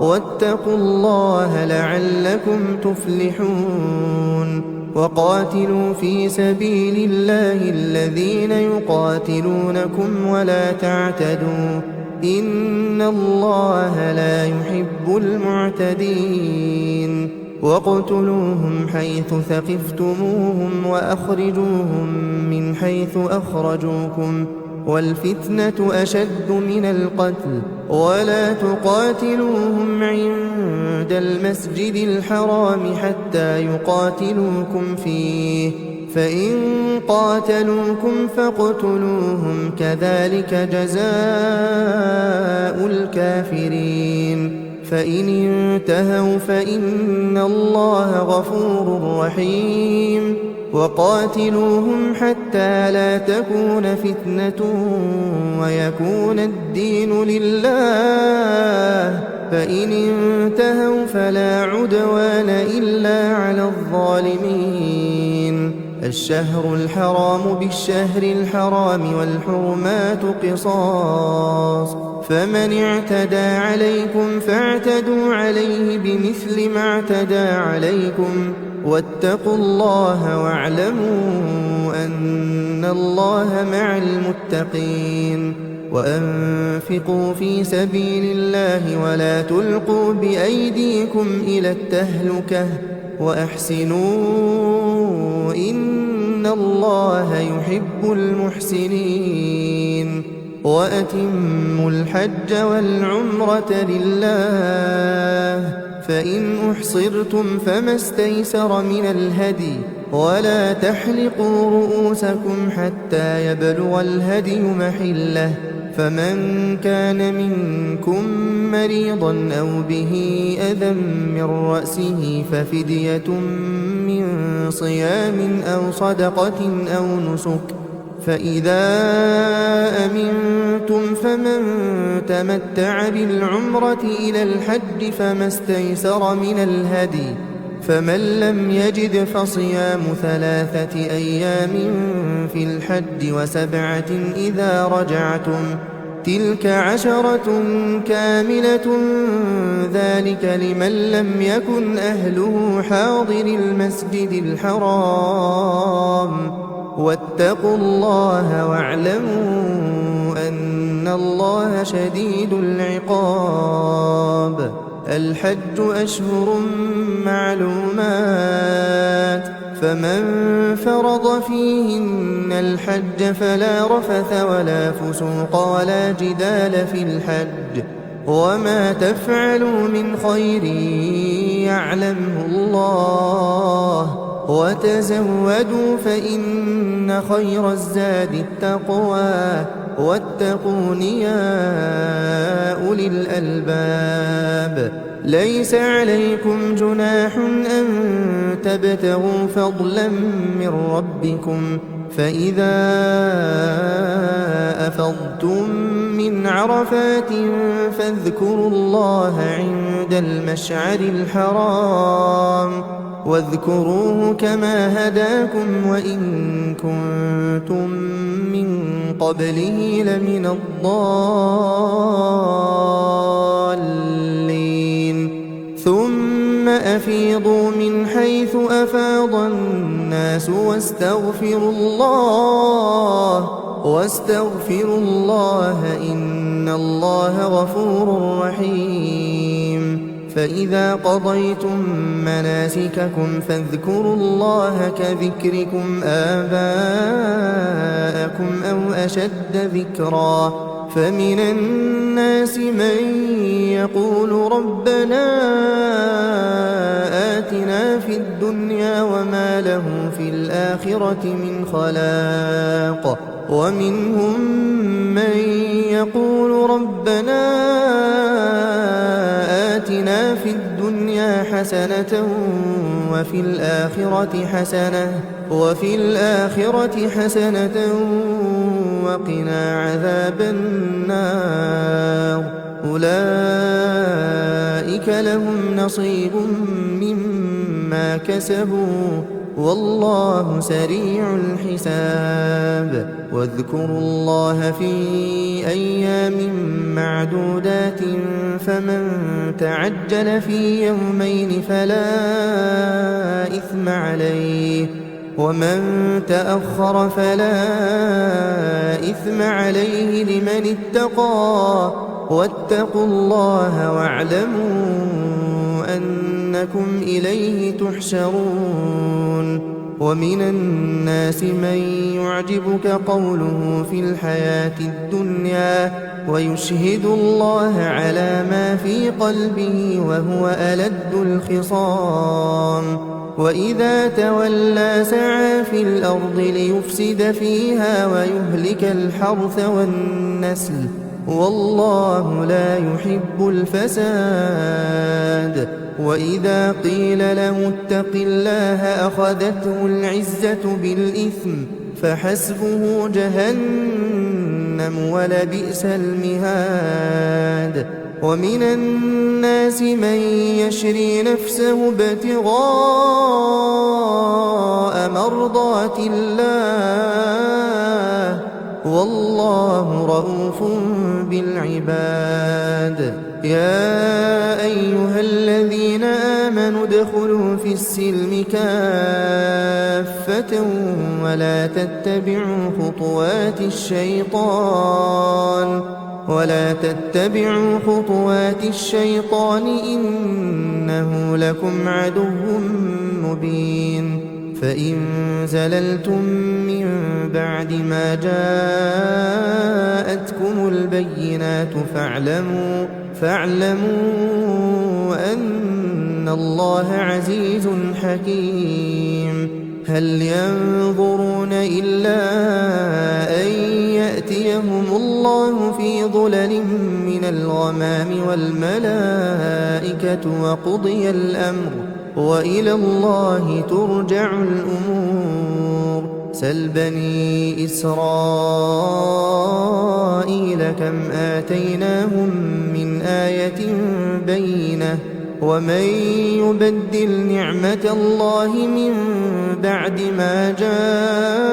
واتقوا الله لعلكم تفلحون وقاتلوا في سبيل الله الذين يقاتلونكم ولا تعتدوا إن الله لا يحب المعتدين واقتلوهم حيث ثقفتموهم وأخرجوهم من حيث أخرجوكم والفتنة أشد من القتل ولا تقاتلوهم عند المسجد الحرام حتى يقاتلوكم فيه فإن قاتلوكم فاقتلوهم كذلك جزاء الكافرين فإن انتهوا فإن الله غفور رحيم وقاتلوهم حتى لا تكون فتنة ويكون الدين لله فإن انتهوا فلا عدوان إلا على الظالمين الشهر الحرام بالشهر الحرام والحرمات قصاص فمن اعتدى عليكم فاعتدوا عليه بمثل ما اعتدى عليكم واتقوا الله واعلموا أن الله مع المتقين وأنفقوا في سبيل الله ولا تلقوا بأيديكم إلى التهلكة وأحسنوا إن الله يحب المحسنين وأتموا الحج والعمرة لله فإن أحصرتم فما استيسر من الهدي ولا تحلقوا رؤوسكم حتى يبلغ الهدي محله فمن كان منكم مريضا أو به أذى من رأسه ففدية من صيام أو صدقة أو نسك فإذا أمنتم فمن تمتع بالعمرة إلى الحج فما استيسر من الهدي فمن لم يجد فصيام 3 أيام في الحج و7 إذا رجعتم تلك 10 كاملة ذلك لمن لم يكن أهله حاضر المسجد الحرام واتقوا الله واعلموا أن الله شديد العقاب الحج أشهر معلومات فمن فرض فيهن الحج فلا رفث ولا فسوق ولا جدال في الحج وما تفعلوا من خير يعلمه الله وتزودوا فإن خير الزاد التقوى واتقون يا أولي الألباب ليس عليكم جناح أن تبتغوا فضلا من ربكم فإذا أفضتم من عرفات فاذكروا الله عند المشعر الحرام واذكروه كما هداكم وإن كنتم من قبله لمن الضالين ثم أفيضوا من حيث أفاض الناس واستغفروا الله إن الله غفور رحيم فإذا قضيتم مناسككم فاذكروا الله كذكركم آباءكم أو أشد ذكرا فمن الناس من يقول ربنا آتنا في الدنيا وما له في الآخرة من خلاق ومنهم من يقول ربنا آتنا في الدنيا حسنة وفي الآخرة حسنة وقنا عذاب النار أولئك لهم نصيب مما كسبوا والله سريع الحساب واذكروا الله في أيام معدودات فمن تعجل في يومين فلا إثم عليه ومن تأخر فلا إثم عليه لمن اتقى واتقوا الله واعلموا أنكم إليه تحشرون ومن الناس من يعجبك قوله في الحياة الدنيا ويشهد الله على ما في قلبه وهو ألد الخصام وإذا تولى سعى في الأرض ليفسد فيها ويهلك الحرث والنسل والله لا يحب الفساد وإذا قيل له اتق الله أخذته العزة بالإثم فحسبه جهنم ولبئس المهاد ومن الناس من يشري نفسه ابتغاء مرضات الله والله رؤوف بالعباد يا أيها الذين آمنوا ادخلوا في السلم كافة ولا تتبعوا خطوات الشيطان إنه لكم عدو مبين فإن زللتم من بعد ما جاءتكم البينات فاعلموا أن الله عزيز حكيم هل ينظرون إلا أن يأتيهم الله في ظلل من الغمام والملائكة وقضي الأمر وإلى الله ترجع الأمور سل بني إسرائيل كم آتيناهم من آية بينة ومن يبدل نعمة الله من بعد ما جاءته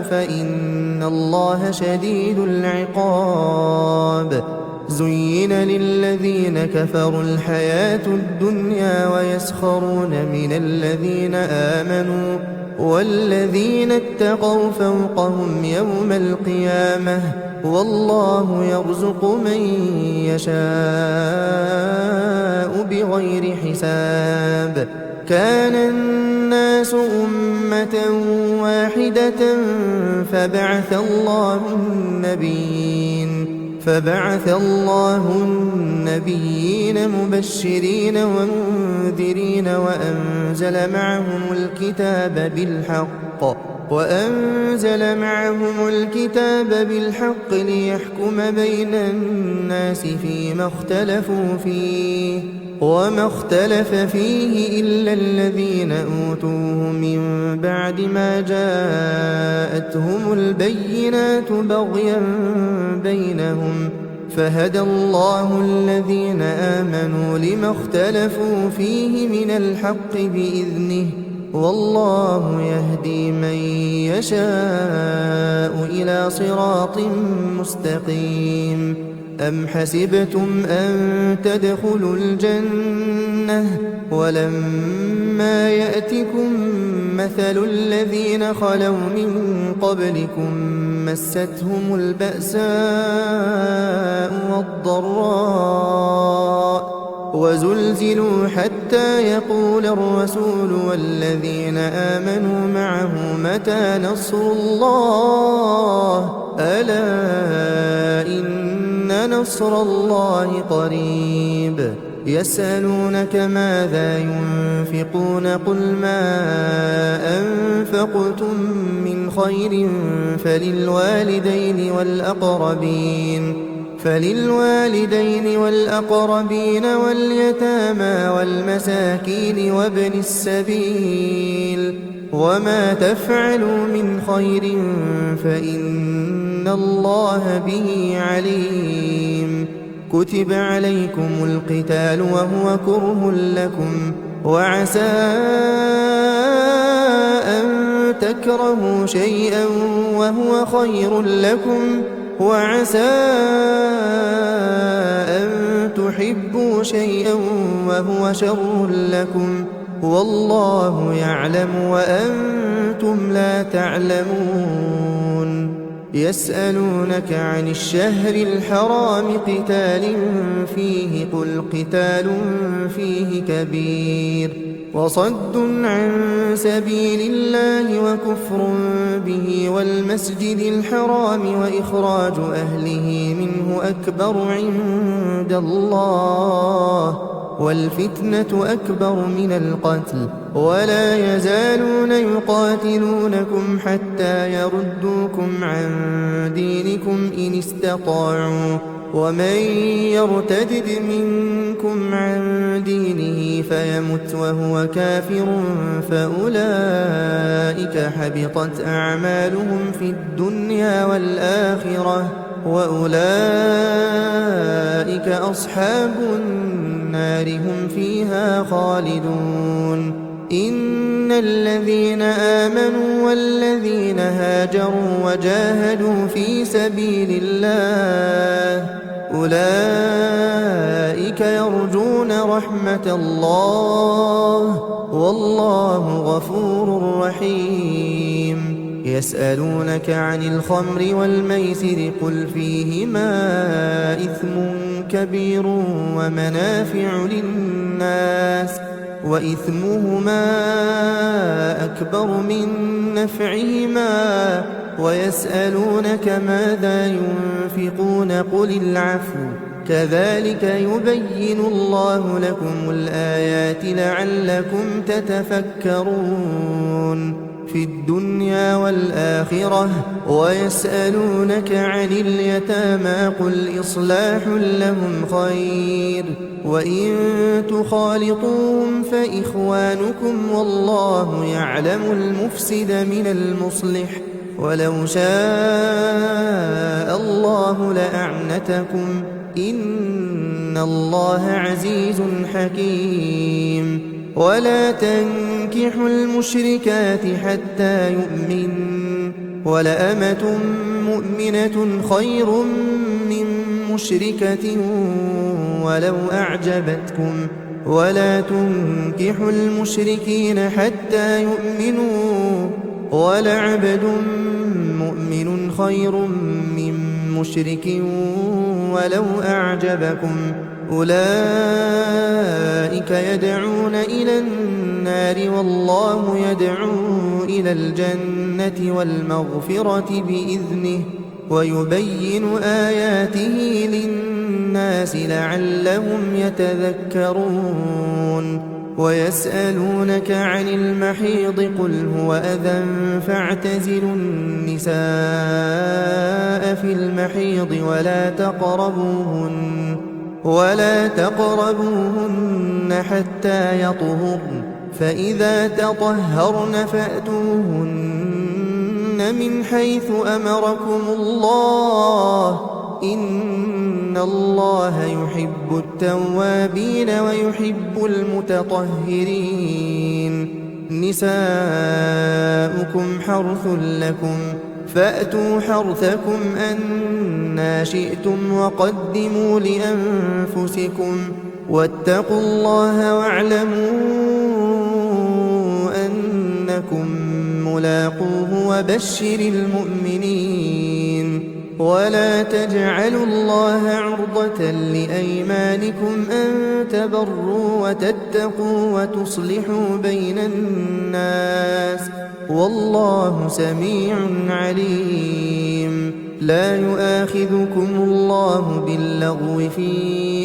فإن الله شديد العقاب زين للذين كفروا الحياة الدنيا ويسخرون من الذين آمنوا والذين اتقوا فوقهم يوم القيامة والله يرزق من يشاء بغير حساب كان الناس أمة واحدة فبعث الله النبيين مبشرين ومنذرين وأنزل معهم الكتاب بالحق ليحكم بين الناس فيما اختلفوا فيه وما اختلف فيه إلا الذين أوتوه من بعد ما جاءتهم البينات بغيا بينهم فهدى الله الذين آمنوا لما اختلفوا فيه من الحق بإذنه والله يهدي من يشاء إلى صراط مستقيم أم حسبتم أن تدخلوا الجنة ولما يأتكم مثل الذين خلوا من قبلكم مستهم البأساء والضراء وزلزلوا حتى يقول الرسول والذين آمنوا معه متى نصر الله ألا إن نصر الله قريب يسألونك ماذا ينفقون قل ما أنفقتم من خير فللوالدين والأقربين واليتامى والمساكين وابن السبيل وما تفعلوا من خير فإن الله به عليم كتب عليكم القتال وهو كره لكم وعسى أن تكرهوا شيئا وهو خير لكم وعسى أن تحبوا شيئا وهو شر لكم والله يعلم وأنتم لا تعلمون يسألونك عن الشهر الحرام قتال فيه قل قتال فيه كبير وصد عن سبيل الله وكفر به والمسجد الحرام وإخراج أهله منه أكبر عند الله والفتنة أكبر من القتل ولا يزالون يقاتلونكم حتى يردوكم عن دينكم إن استطاعوا ومن يرتد منكم عن دينه فيمت وهو كافر فأولئك حبطت أعمالهم في الدنيا والآخرة وأولئك أصحاب النار هم فيها خالدون إن الذين آمنوا والذين هاجروا وجاهدوا في سبيل الله أولئك يرجون رحمة الله والله غفور رحيم يسألونك عن الخمر والميسر قل فيهما إثم كبير ومنافع للناس وإثمهما أكبر من نفعهما ويسألونك ماذا ينفقون قل العفو كذلك يبين الله لكم الآيات لعلكم تتفكرون في الدنيا والآخرة ويسألونك عن اليتامى قل إصلاح لهم خير وإن تخالطوهم فإخوانكم والله يعلم المفسد من المصلح ولو شاء الله لأعنتكم إن الله عزيز حكيم ولا تنكحوا المشركات حتى يؤمن ولأمة مؤمنة خير من مشركة ولو أعجبتكم ولا تنكحوا المشركين حتى يؤمنوا ولعبد مؤمن خير من مشرك ولو أعجبكم أولئك يدعون إلى النار والله يدعو إلى الجنة والمغفرة بإذنه ويبين آياته للناس لعلهم يتذكرون ويسألونك عن المحيض قل هو أذى فاعتزلوا النساء في المحيض ولا تقربوهن حتى يطهرن فإذا تطهرن فأتوهن من حيث أمركم الله إن الله يحب التوابين ويحب المتطهرين نساؤكم حرث لكم فأتوا حرثكم أنى شئتم وقدموا لأنفسكم واتقوا الله واعلموا أنكم ملاقوه وبشر المؤمنين ولا تجعلوا الله عرضة لأيمانكم أن تبروا وتتقوا وتصلحوا بين الناس والله سميع عليم لا يؤاخذكم الله باللغو في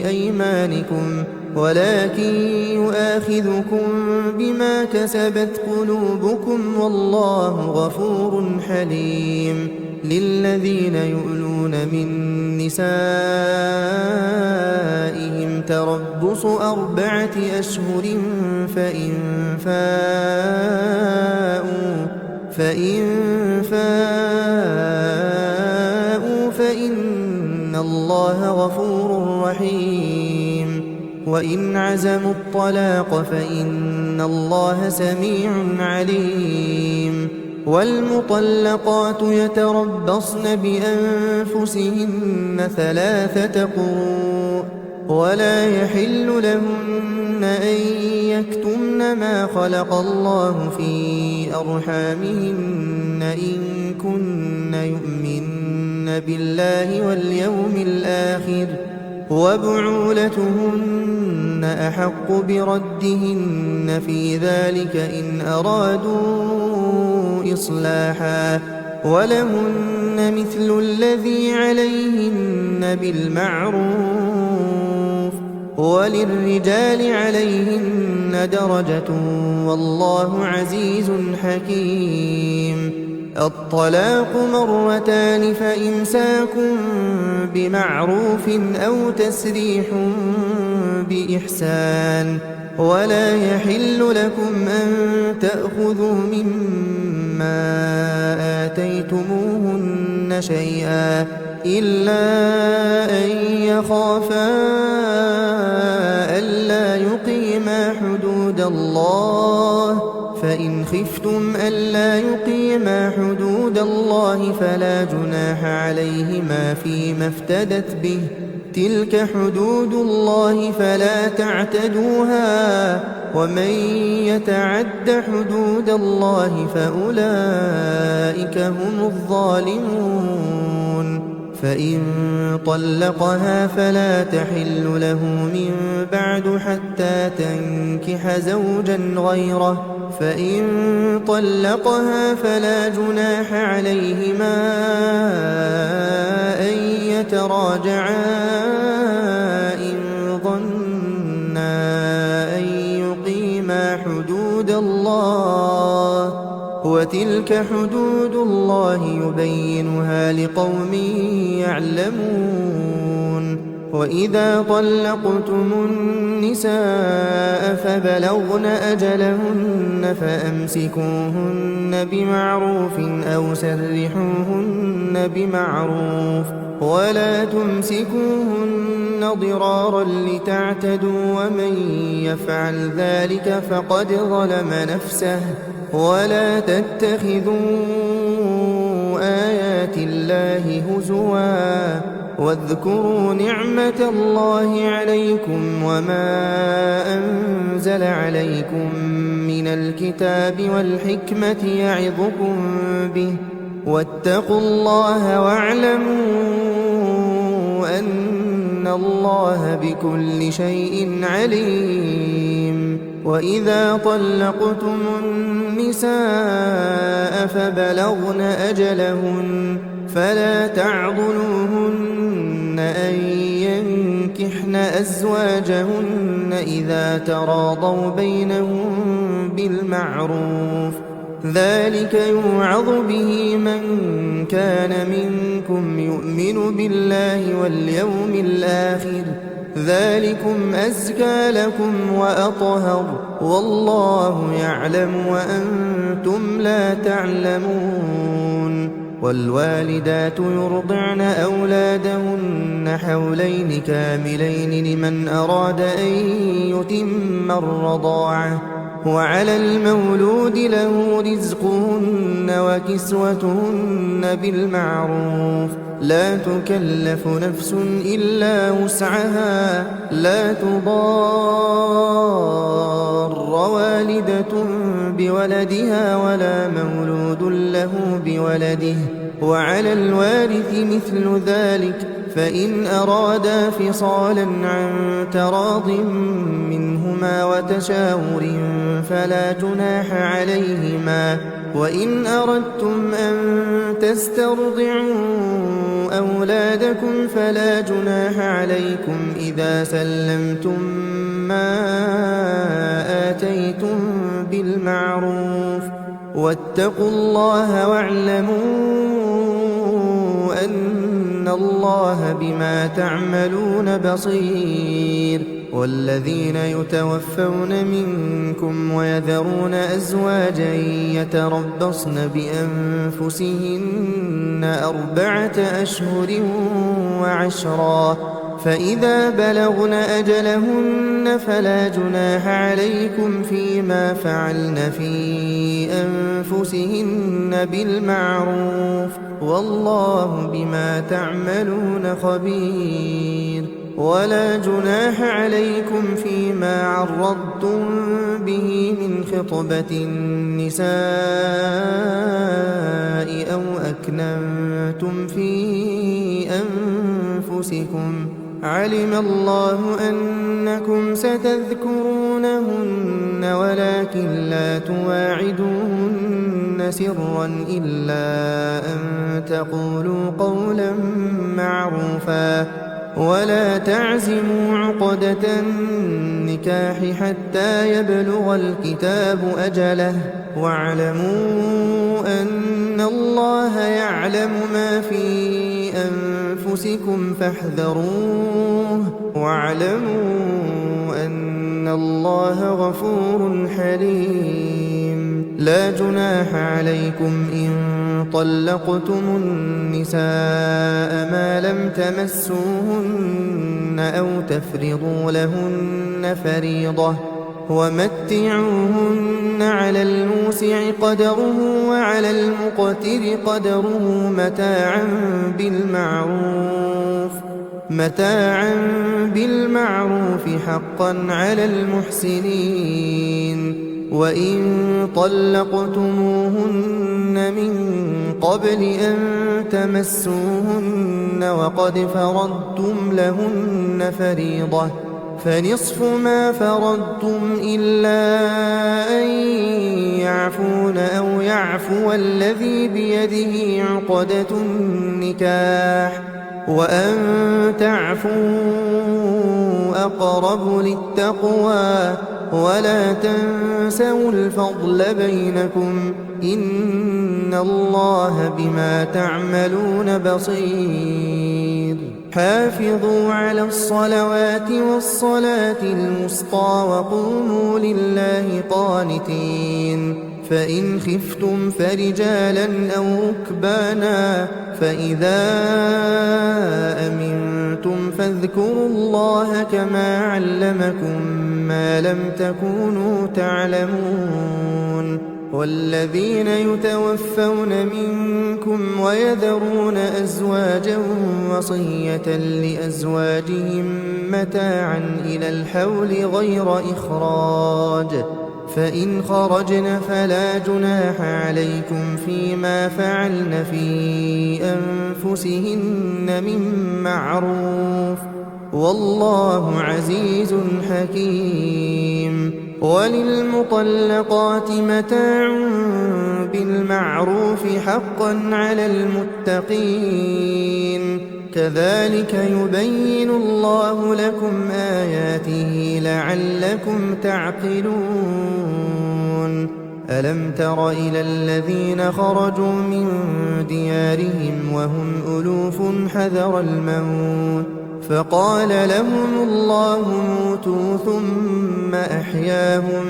أيمانكم ولكن يؤاخذكم بما كسبت قلوبكم والله غفور حليم للذين يؤلون من نسائهم تربص 4 أشهر فإن فاءوا فإن الله غفور رحيم وإن عزموا الطلاق فإن الله سميع عليم والمطلقات يتربصن بأنفسهن 3 قروء ولا يحل لهن أن يكتمن ما خلق الله في أرحامهن إن كن يؤمن بالله واليوم الآخر وبعولتهن أحق بردهن في ذلك إن أرادوا إصلاحا ولهن مثل الذي عليهن بالمعروف وللرجال عليهن درجة والله عزيز حكيم الطلاق 2 فإمساك بمعروف أو تسريح بإحسان ولا يحل لكم أن تأخذوا مما آتيتموهن شيئا إلا أن يخافا ألا يقيما حدود الله فإن خفتم ألا يقيما حدود الله فلا جناح عليهما فيما افتدت به تلك حدود الله فلا تعتدوها ومن يتعد حدود الله فأولئك هم الظالمون فإن طلقها فلا تحل له من بعد حتى تنكح زوجا غيره فإن طلقها فلا جناح عليهما أن يتراجعا إن ظنا أن يقيما حدود الله وتلك حدود الله يبينها لقوم يعلمون وإذا طلقتم النساء فبلغن أجلهن فأمسكوهن بمعروف أو سرحوهن بمعروف ولا تمسكوهن ضرارا لتعتدوا ومن يفعل ذلك فقد ظلم نفسه ولا تتخذوا آيات الله هزوا واذكروا نعمة الله عليكم وما أنزل عليكم من الكتاب والحكمة يعظكم به واتقوا الله واعلموا أن الله بكل شيء عليم وإذا طلقتم النساء فبلغن أجلهن فلا تعضلوهن أن ينكحن أزواجهن إذا تراضوا بينهم بالمعروف ذلك يوعظ به من كان منكم يؤمن بالله واليوم الآخر ذلكم أزكى لكم وأطهر والله يعلم وأنتم لا تعلمون والوالدات يرضعن أولادهن حولين كاملين لمن أراد أن يتم الرضاعة وعلى المولود له رزقهن وكسوتهن بالمعروف لا تكلف نفس إلا وسعها لا تضار والدة بولدها ولا مولود له بولده وعلى الوارث مثل ذلك فإن أرادا فصالا عن تراض منهما وتشاور فلا جناح عليهما وإن أردتم أن تسترضعوا أولادكم فلا جناح عليكم إذا سلمتم ما آتيتم بالمعروف واتقوا الله واعلموا أن الله بما تعملون بصير والذين يتوفون منكم ويذرون أزواجا يتربصن بأنفسهن 4 أشهر وعشرا فإذا بلغن أجلهن فلا جناح عليكم فيما فعلن في أنفسهن بالمعروف والله بما تعملون خبير ولا جناح عليكم فيما عرضتم به من خطبة النساء أو أكننتم في أنفسكم علم الله أنكم ستذكرونهن ولكن لا تواعدوهن سرا إلا أن تقولوا قولا معروفا ولا تعزموا عقدة النكاح حتى يبلغ الكتاب أجله واعلموا أن الله يعلم ما في أنفسكم فاحذروه واعلموا أن الله غفور حليم لا جناح عليكم إن طلقتم النساء ما لم تمسوهن أو تفرضوا لهن فريضة ومتعوهن على الموسع قدره وعلى المقتر قدره متاعا بالمعروف حقا على المحسنين وإن طلقتموهن من قبل أن تمسوهن وقد فرضتم لهن فريضة فنصف ما فرضتم إلا أن يعفون أو يعفو الذي بيده عقدة النكاح وأن تعفوا أقرب للتقوى ولا تنسوا الفضل بينكم إن الله بما تعملون بصير حافظوا على الصلوات والصلاة الوسطى وقوموا لله قانتين فإن خفتم فرجالا أو ركبانا فإذا أمنتم فاذكروا الله كما علمكم ما لم تكونوا تعلمون والذين يتوفون منكم ويذرون أزواجا وصية لأزواجهم متاعا إلى الحول غير إخراج فإن خرجن فلا جناح عليكم فيما فعلن في أنفسهن من معروف والله عزيز حكيم وللمطلقات متاع بالمعروف حقا على المتقين كذلك يبين الله لكم آياته لعلكم تعقلون ألم تر إلى الذين خرجوا من ديارهم وهم ألوف حذر الموت فقال لهم الله موتوا ثم أحياهم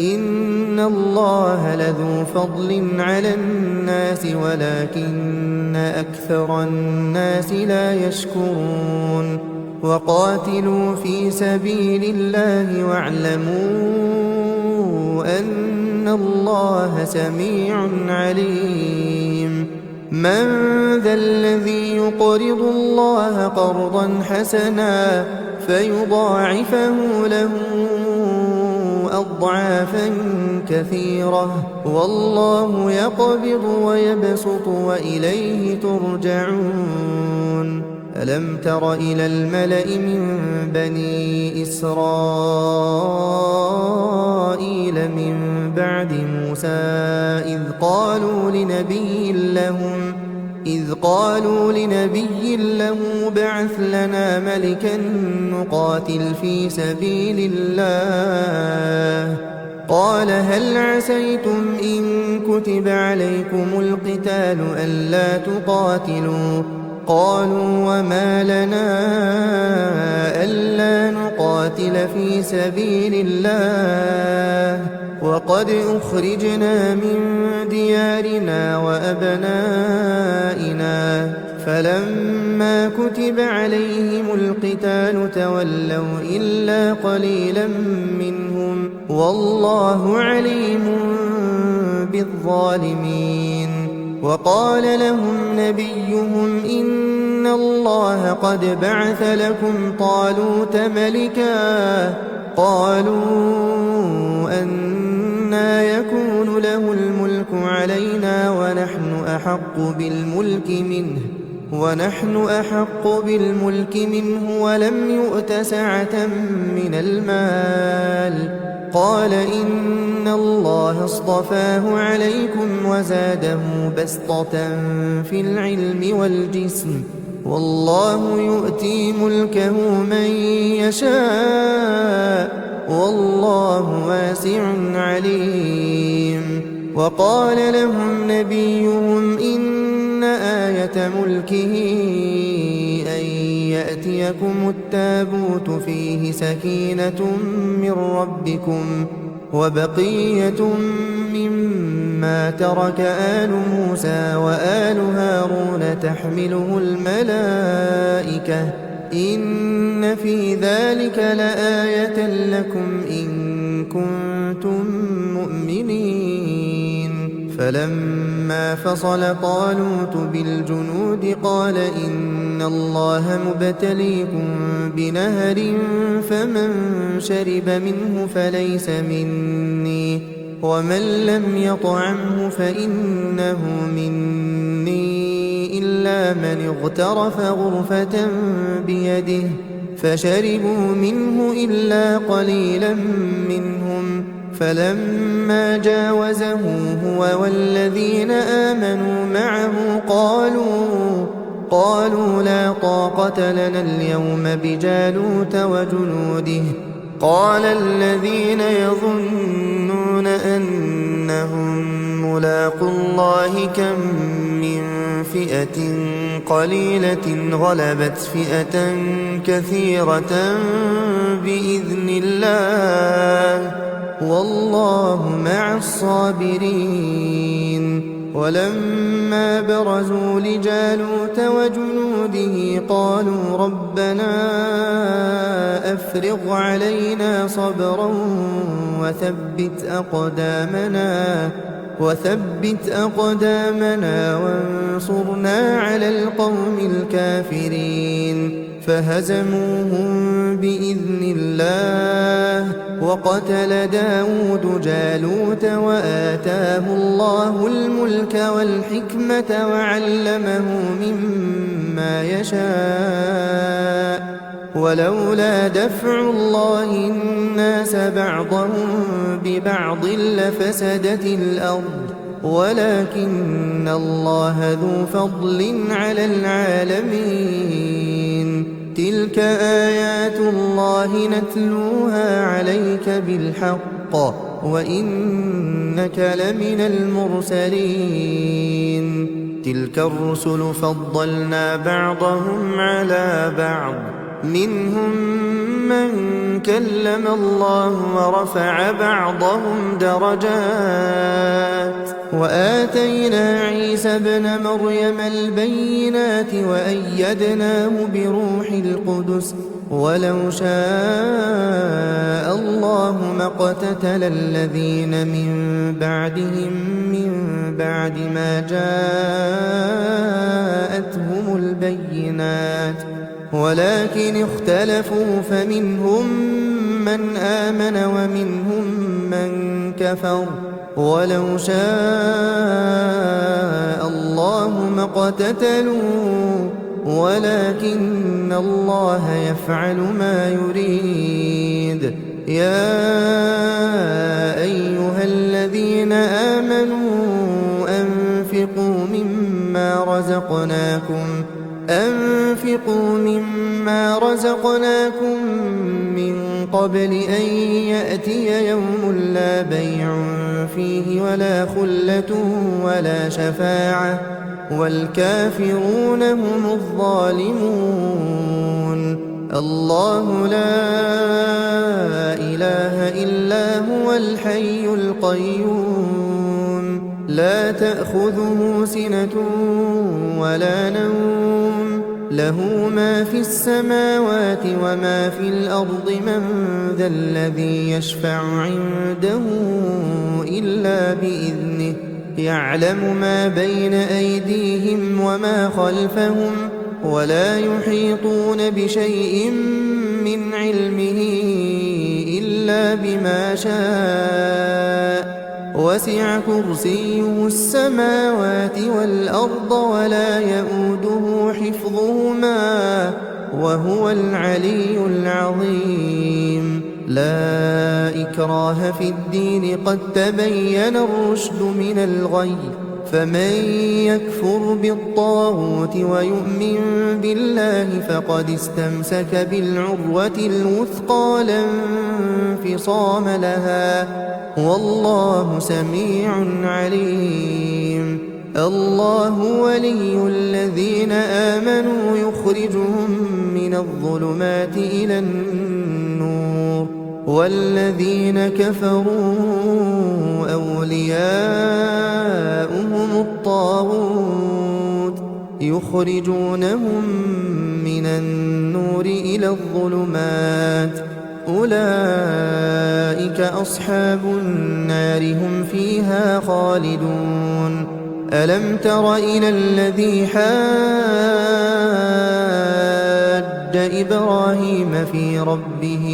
إن الله لذو فضل على الناس ولكن أكثر الناس لا يشكرون وقاتلوا في سبيل الله واعلموا أن الله سميع عليم من ذا الذي يقرض الله قرضا حسنا فيضاعفه له أضعافا كثيرة والله يقبض ويبسط وإليه ترجعون ألم تر إلى الملأ من بني إسرائيل من بعد موسى إذ قالوا لنبي له بعث لنا ملكا نقاتل في سبيل الله قال هل عسيتم إن كتب عليكم القتال ألا تقاتلوا قالوا وما لنا ألا نقاتل في سبيل الله وقد أخرجنا من ديارنا وأبنائنا فلما كتب عليهم القتال تولوا إلا قليلا منهم والله عليم بالظالمين وقال لهم نبيهم إن الله قد بعث لكم طالوت ملكا قالوا أنى يكون له الملك علينا ونحن أحق بالملك منه ولم يؤت سعة من المال قال إن الله اصطفاه عليكم وزاده بسطة في العلم والجسم والله يؤتي ملكه من يشاء والله واسع عليم وقال لهم نبيهم إن آية ملكه أن يأتيكم التابوت فيه سكينة من ربكم وبقية مما ترك آل موسى وآل هارون تحمله الملائكة إن في ذلك لآية لكم إن كنتم مؤمنين فلما فصل طالوت بالجنود قال إن الله مبتليكم بنهر فمن شرب منه فليس مني ومن لم يطعمه فإنه مني إلا من اغترف غرفة بيده فشربوا منه إلا قليلا منهم فلما جاوزه هو والذين آمنوا معه قالوا لا طاقة لنا اليوم بجالوت وجنوده قال الذين يظنون أنهم ملاقو الله كم من فئة قليلة غلبت فئة كثيرة بإذن الله والله مع الصابرين ولما برزوا لجالوت وجنوده قالوا ربنا أفرغ علينا صبرا وثبت أقدامنا وانصرنا على القوم الكافرين فهزموهم بإذن الله وقتل داود جالوت وآتاه الله الملك والحكمة وعلمه مما يشاء ولولا دفع الله الناس بعضهم ببعض لفسدت الأرض ولكن الله ذو فضل على العالمين تلك آيات الله نتلوها عليك بالحق وإنك لمن المرسلين تلك الرسل فضلنا بعضهم على بعض منهم من كلم الله ورفع بعضهم درجات وآتينا عيسى ابن مريم البينات وأيدناه بروح القدس ولو شاء الله ما اقتتل الذين من بعدهم من بعد ما جاءتهم البينات ولكن اختلفوا فمنهم من آمن ومنهم من كفر ولو شاء الله ما اقتتلوا ولكن الله يفعل ما يريد يا أيها الذين آمنوا أنفقوا مما رزقناكم من قبل أن يأتي يوم لا بيع فيه ولا خلة ولا شفاعة والكافرون هم الظالمون الله لا إله إلا هو الحي القيوم لا تأخذه سنة ولا نوم له ما في السماوات وما في الأرض من ذا الذي يشفع عنده إلا بإذنه يعلم ما بين أيديهم وما خلفهم ولا يحيطون بشيء من علمه إلا بما شاء وسع كرسيه السماوات والأرض ولا يؤوده حفظهما وهو العلي العظيم لا إكراه في الدين قد تبين الرشد من الغي فمن يكفر بالطاغوت ويؤمن بالله فقد استمسك بالعروة الوثقى لا انفصام لها والله سميع عليم الله ولي الذين آمنوا يخرجهم من الظلمات إلى النور والذين كفروا أولياؤهم الطاغوت يخرجونهم من النور إلى الظلمات أولئك أصحاب النار هم فيها خالدون ألم تر إلى الذي حاج إبراهيم في ربه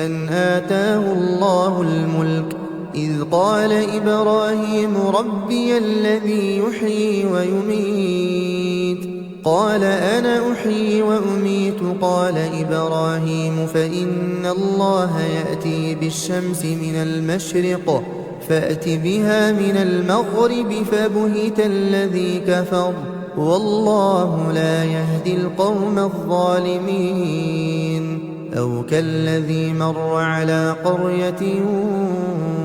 أن آتاه الله الملك إذ قال إبراهيم ربي الذي يحيي ويميت قال أنا أحيي وأميت قال إبراهيم فإن الله يأتي بالشمس من المشرق فأت بها من المغرب فبهت الذي كفر والله لا يهدي القوم الظالمين أو كالذي مر على قرية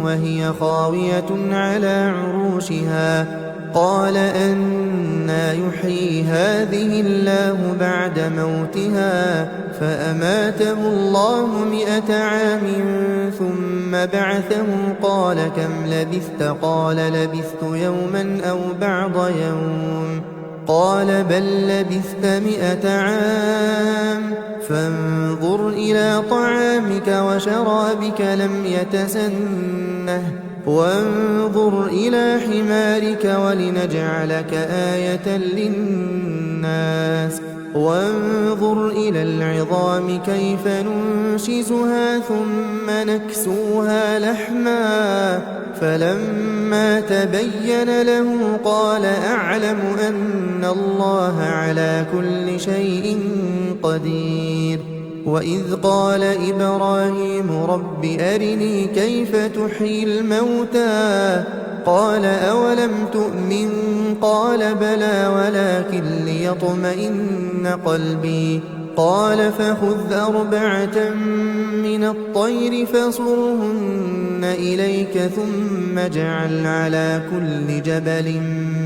وهي خاوية على عروشها قال أنى يحيي هذه الله بعد موتها فأماته الله 100 عام ثم بعثه قال كم لبثت قال لبثت يوما أو بعض يوم قال بل لبثت 100 عام فانظر إلى طعامك وشرابك لم يتسنه وانظر إلى حمارك ولنجعلك آية للناس وانظر إلى العظام كيف ننشزها ثم نكسوها لحما فلما تبين له قال أعلم أن الله على كل شيء قدير وإذ قال إبراهيم رب أرني كيف تحيي الموتى قال أولم تؤمن قال بلى ولكن ليطمئن قلبي قال فخذ 4 من الطير فصرهن إليك ثم اجعل على كل جبل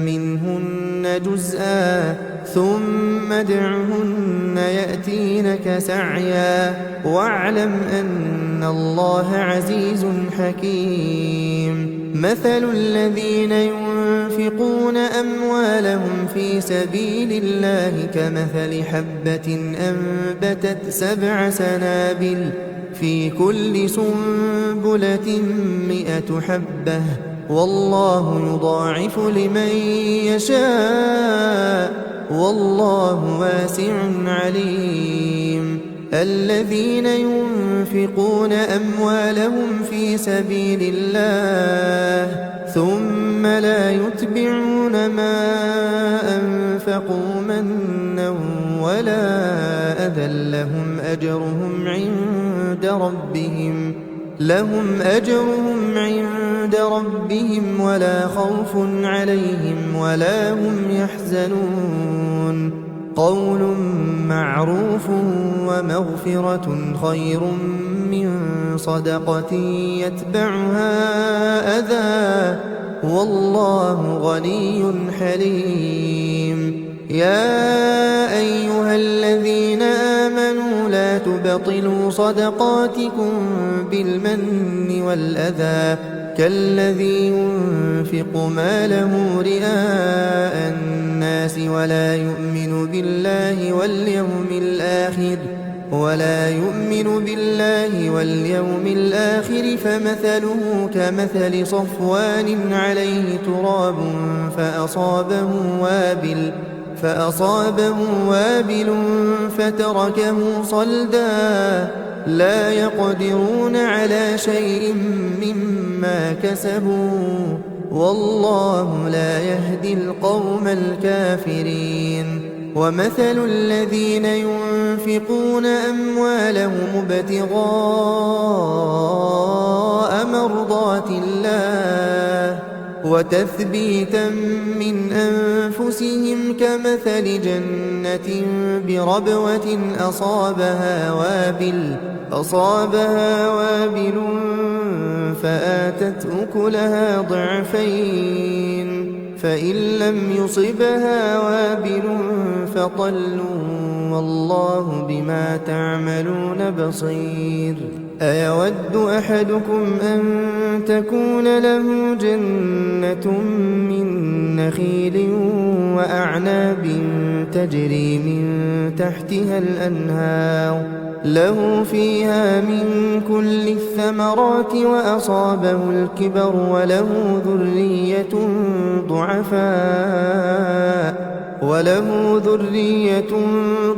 منهن جزءا ثم ادعهن يأتينك سعيا واعلم أن الله عزيز حكيم. مثل الذين ينفقون أموالهم في سبيل الله كمثل حبة أنبتت 7 سنابل في كل سنبلة 100 حبة والله يضاعف لمن يشاء والله واسع عليم. الذين ينفقون أموالهم في سبيل الله ثم لا يتبعون ما أنفقوا منا ولا أذى لهم أجرهم عند ربهم ولا خوف عليهم ولا هم يحزنون. قول معروف ومغفرة خير من صدقة يتبعها أذى والله غني حليم. يا أيها الذين آمنوا لا تبطلوا صدقاتكم بالمن والأذى كالذي ينفق ماله رئاء الناس ولا يؤمن بالله واليوم الآخر فمثله كمثل صفوان عليه تراب فأصابه وابل فتركه صلدا لا يقدرون على شيء مما كسبوا والله لا يهدي القوم الكافرين. ومثل الذين ينفقون أموالهم ابتغاء مرضات الله وتثبيتا من أنفسهم كمثل جنة بربوة أصابها وابل فآتت أكلها ضعفين فإن لم يصبها وابل فطل والله بما تعملون بصير. أيود أحدكم أن تكون له جنة من نخيل وأعناب تجري من تحتها الأنهار له فيها من كل الثمرات وأصابه الكبر وله ذرية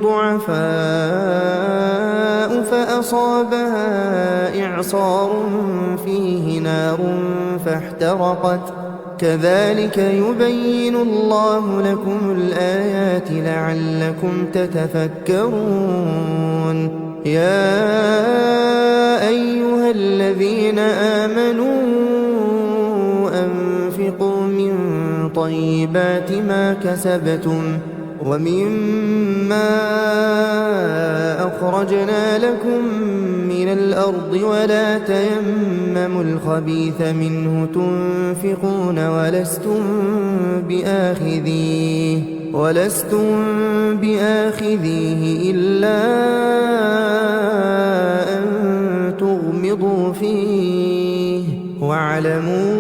ضعفاء فأصابها إعصار فيه نار فاحترقت كذلك يبين الله لكم الآيات لعلكم تتفكرون. يا أيها الذين آمنوا أنفقوا من طيبات ما كسبتم ومما أخرجنا لكم من الأرض ولا تيمموا الخبيث منه تنفقون ولستم بآخذيه إلا أن تغمضوا فيه واعلموا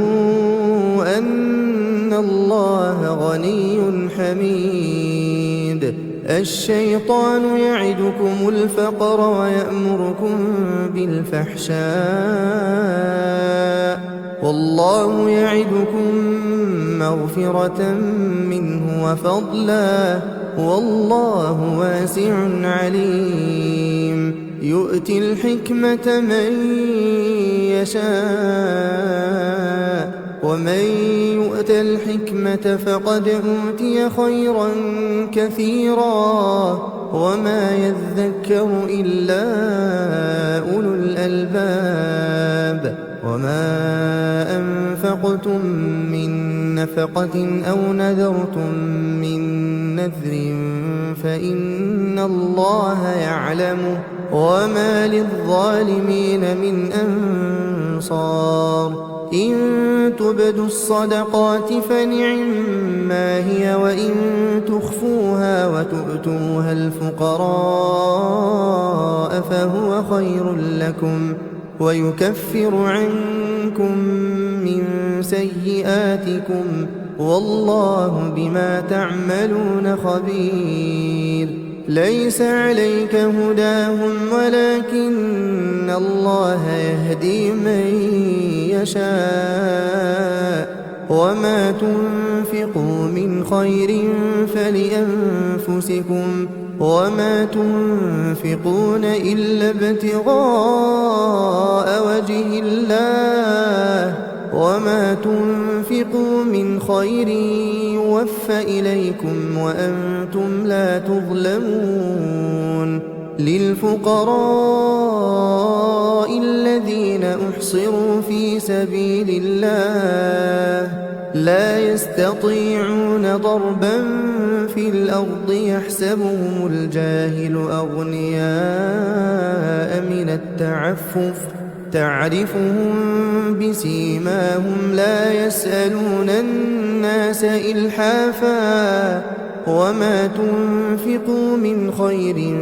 أن الله غني حميد. الشيطان يعدكم الفقر ويأمركم بالفحشاء والله يعدكم مغفرة منه وفضلا والله واسع عليم. يؤتي الحكمة من يشاء ومن يؤت الحكمة فقد أوتي خيرا كثيرا وما يذكر إلا أولو الألباب. وما أنفقتم من نفقة أو نذرتم من نذر فإن الله يعلمه وما للظالمين من أنصار. إن تبدوا الصدقات فنعما هي وإن تخفوها وتؤتوها الفقراء فهو خير لكم ويكفر عنكم من سيئاتكم والله بما تعملون خبير ليس عليك هداهم ولكن الله يهدي من يشاء وما تنفقوا من خير فلأنفسكم وما تنفقون إلا ابتغاء وجه الله وما تنفقوا من خير يوفى إليكم وأنتم لا تظلمون للفقراء الذين أحصروا في سبيل الله لا يستطيعون ضربا في الأرض يحسبهم الجاهل أغنياء من التعفف تعرفهم بسيماهم لا يسألون الناس إلحافا وما تنفقوا من خير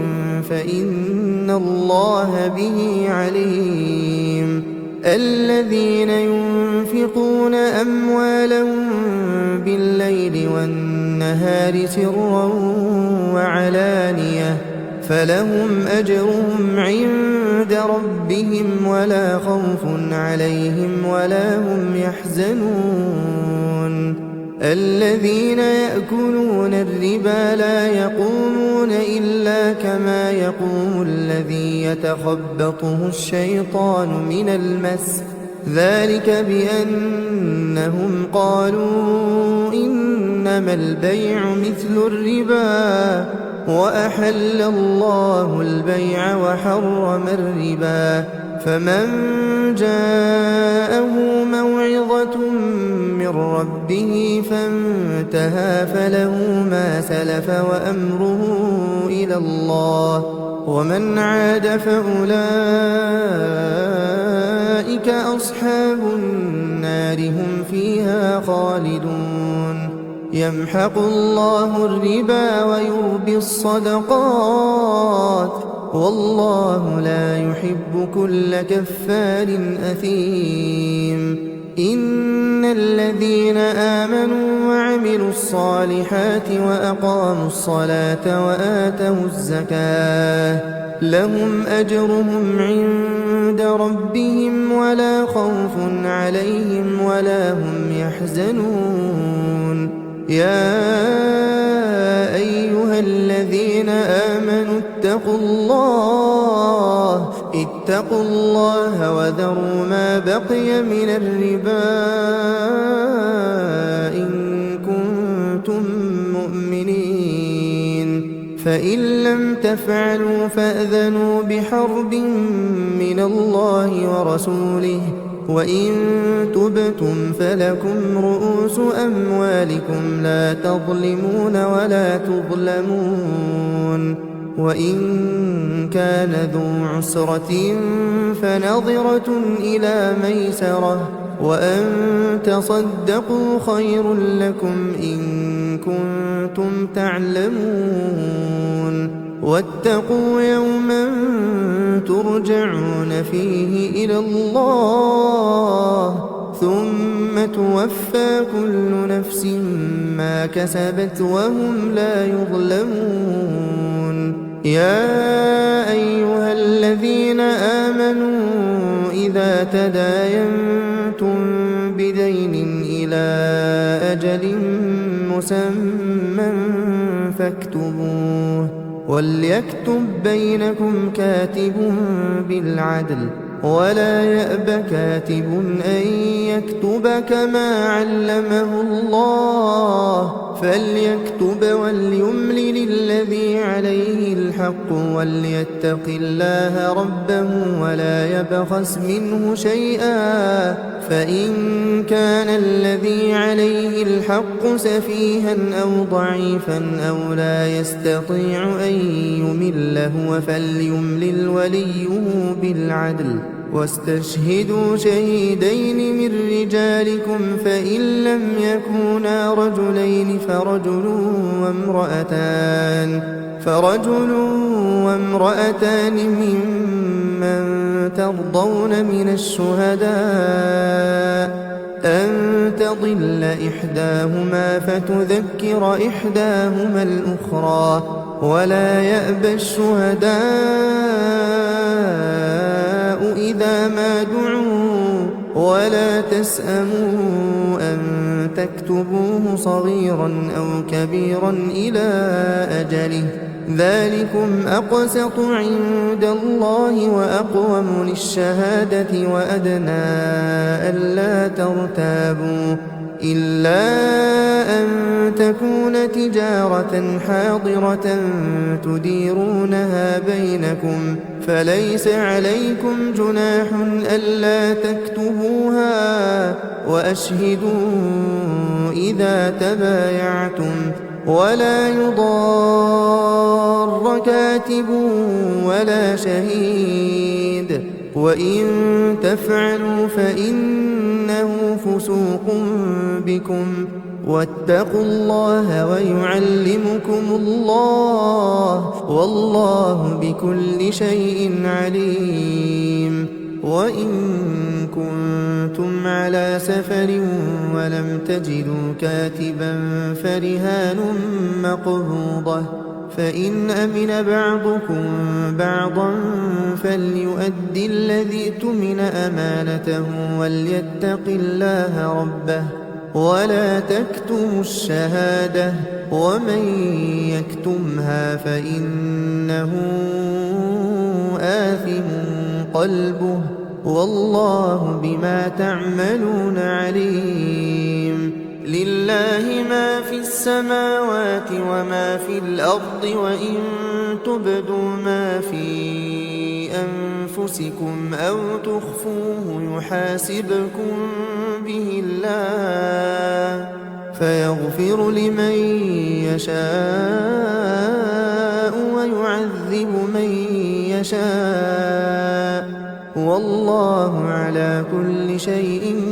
فإن الله به عليم الذين ينفقون أموالهم بالليل والنهار سرا وعلانية فلهم أجرهم عند ربهم ولا خوف عليهم ولا هم يحزنون الذين يأكلون الربا لا يقومون إلا كما يقوم الذي يتخبطه الشيطان من المس ذلك بأنهم قالوا إنما البيع مثل الربا وأحل الله البيع وحرم الربا فمن جاءه موعظة من ربه فانتهى فله ما سلف وأمره إلى الله ومن عاد فأولئك أصحاب النار هم فيها خالدون يمحق الله الربا ويربي الصدقات والله لا يحب كل كفار أثيم إن الذين آمنوا وعملوا الصالحات وأقاموا الصلاة وآتوا الزكاة لهم أجرهم عند ربهم ولا خوف عليهم ولا هم يحزنون يا أيها الذين آمنوا اتقوا الله وذروا ما بقي من الربا إن كنتم مؤمنين فإن لم تفعلوا فأذنوا بحرب من الله ورسوله وإن تبتم فلكم رؤوس أموالكم لا تظلمون ولا تظلمون وإن كان ذو عسرة فنظرة إلى ميسرة وأن تصدقوا خير لكم إن كنتم تعلمون واتقوا يوما ترجعون فيه إلى الله ثم توفى كل نفس ما كسبت وهم لا يظلمون يا أيها الذين آمنوا إذا تداينتم بدين إلى أجل مسمى فاكتبوه وليكتب بينكم كاتب بالعدل ولا يأب كاتب أن يكتب كما علمه الله فليكتب وليملل الذي عليه الحق وليتق الله ربه ولا يبخس منه شيئا فإن كان الذي عليه الحق سفيها أو ضعيفا أو لا يستطيع أن يمل هو فليملل وليه بالعدل واستشهدوا شهيدين من رجالكم فإن لم يكونا رجلين فرجل وامرأتان ممن ترضون من الشهداء أن تضل إحداهما فتذكر إحداهما الأخرى ولا يأبى الشهداء إذا ما دعوا ولا تسأموا أن تكتبوه صغيرا أو كبيرا إلى أجله ذلكم أقسط عند الله وأقوم للشهادة وأدنى ألا ترتابوا إلا أن تكون تجارة حاضرة تديرونها بينكم فليس عليكم جناح ألا تكتبوها وأشهدوا إذا تبايعتم ولا يضار كاتب ولا شهيد وإن تفعلوا فإنه فسوق بكم واتقوا الله ويعلمكم الله والله بكل شيء عليم وإن كنتم على سفر ولم تجدوا كاتبا فرهان مقبوضة فإن أمن بعضكم بعضا فليؤدي الذي اؤتمن أمانته وليتق الله ربه ولا تكتموا الشهادة ومن يكتمها فإنه آثم قلبه والله بما تعملون عليم لله ما في السماوات وما في الأرض وإن تبدوا ما في أنفسكم أو تخفوه يحاسبكم به الله فيغفر لمن يشاء ويعذب من يشاء والله على كل شيء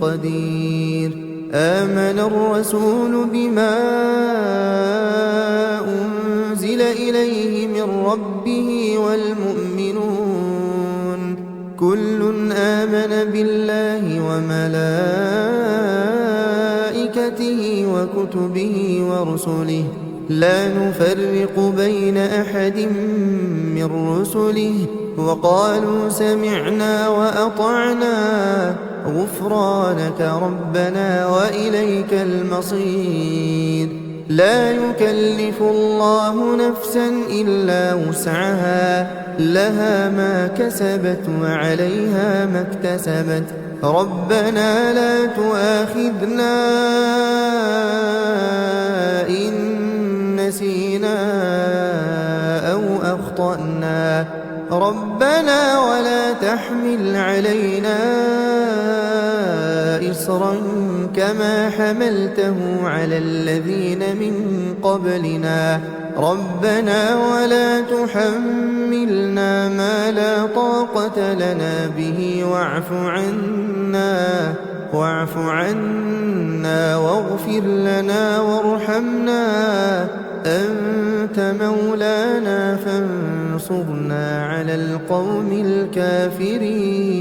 قدير آمن الرسول بما أنزل إليه من ربه والمؤمنون كل آمن بالله وملائكته وكتبه ورسله لا نفرق بين أحد من رسله وقالوا سمعنا وأطعنا غفرانك ربنا وإليك المصير لا يكلف الله نفسا إلا وسعها لها ما كسبت وعليها ما اكتسبت ربنا لا تؤاخذنا إن نسينا أو أخطأنا ربنا ولا تحمل علينا إصرا كما حملته على الذين من قبلنا ربنا ولا تحملنا ما لا طاقة لنا به واعف عنا واغفر لنا وارحمنا أنت مولانا فانصرنا على القوم الكافرين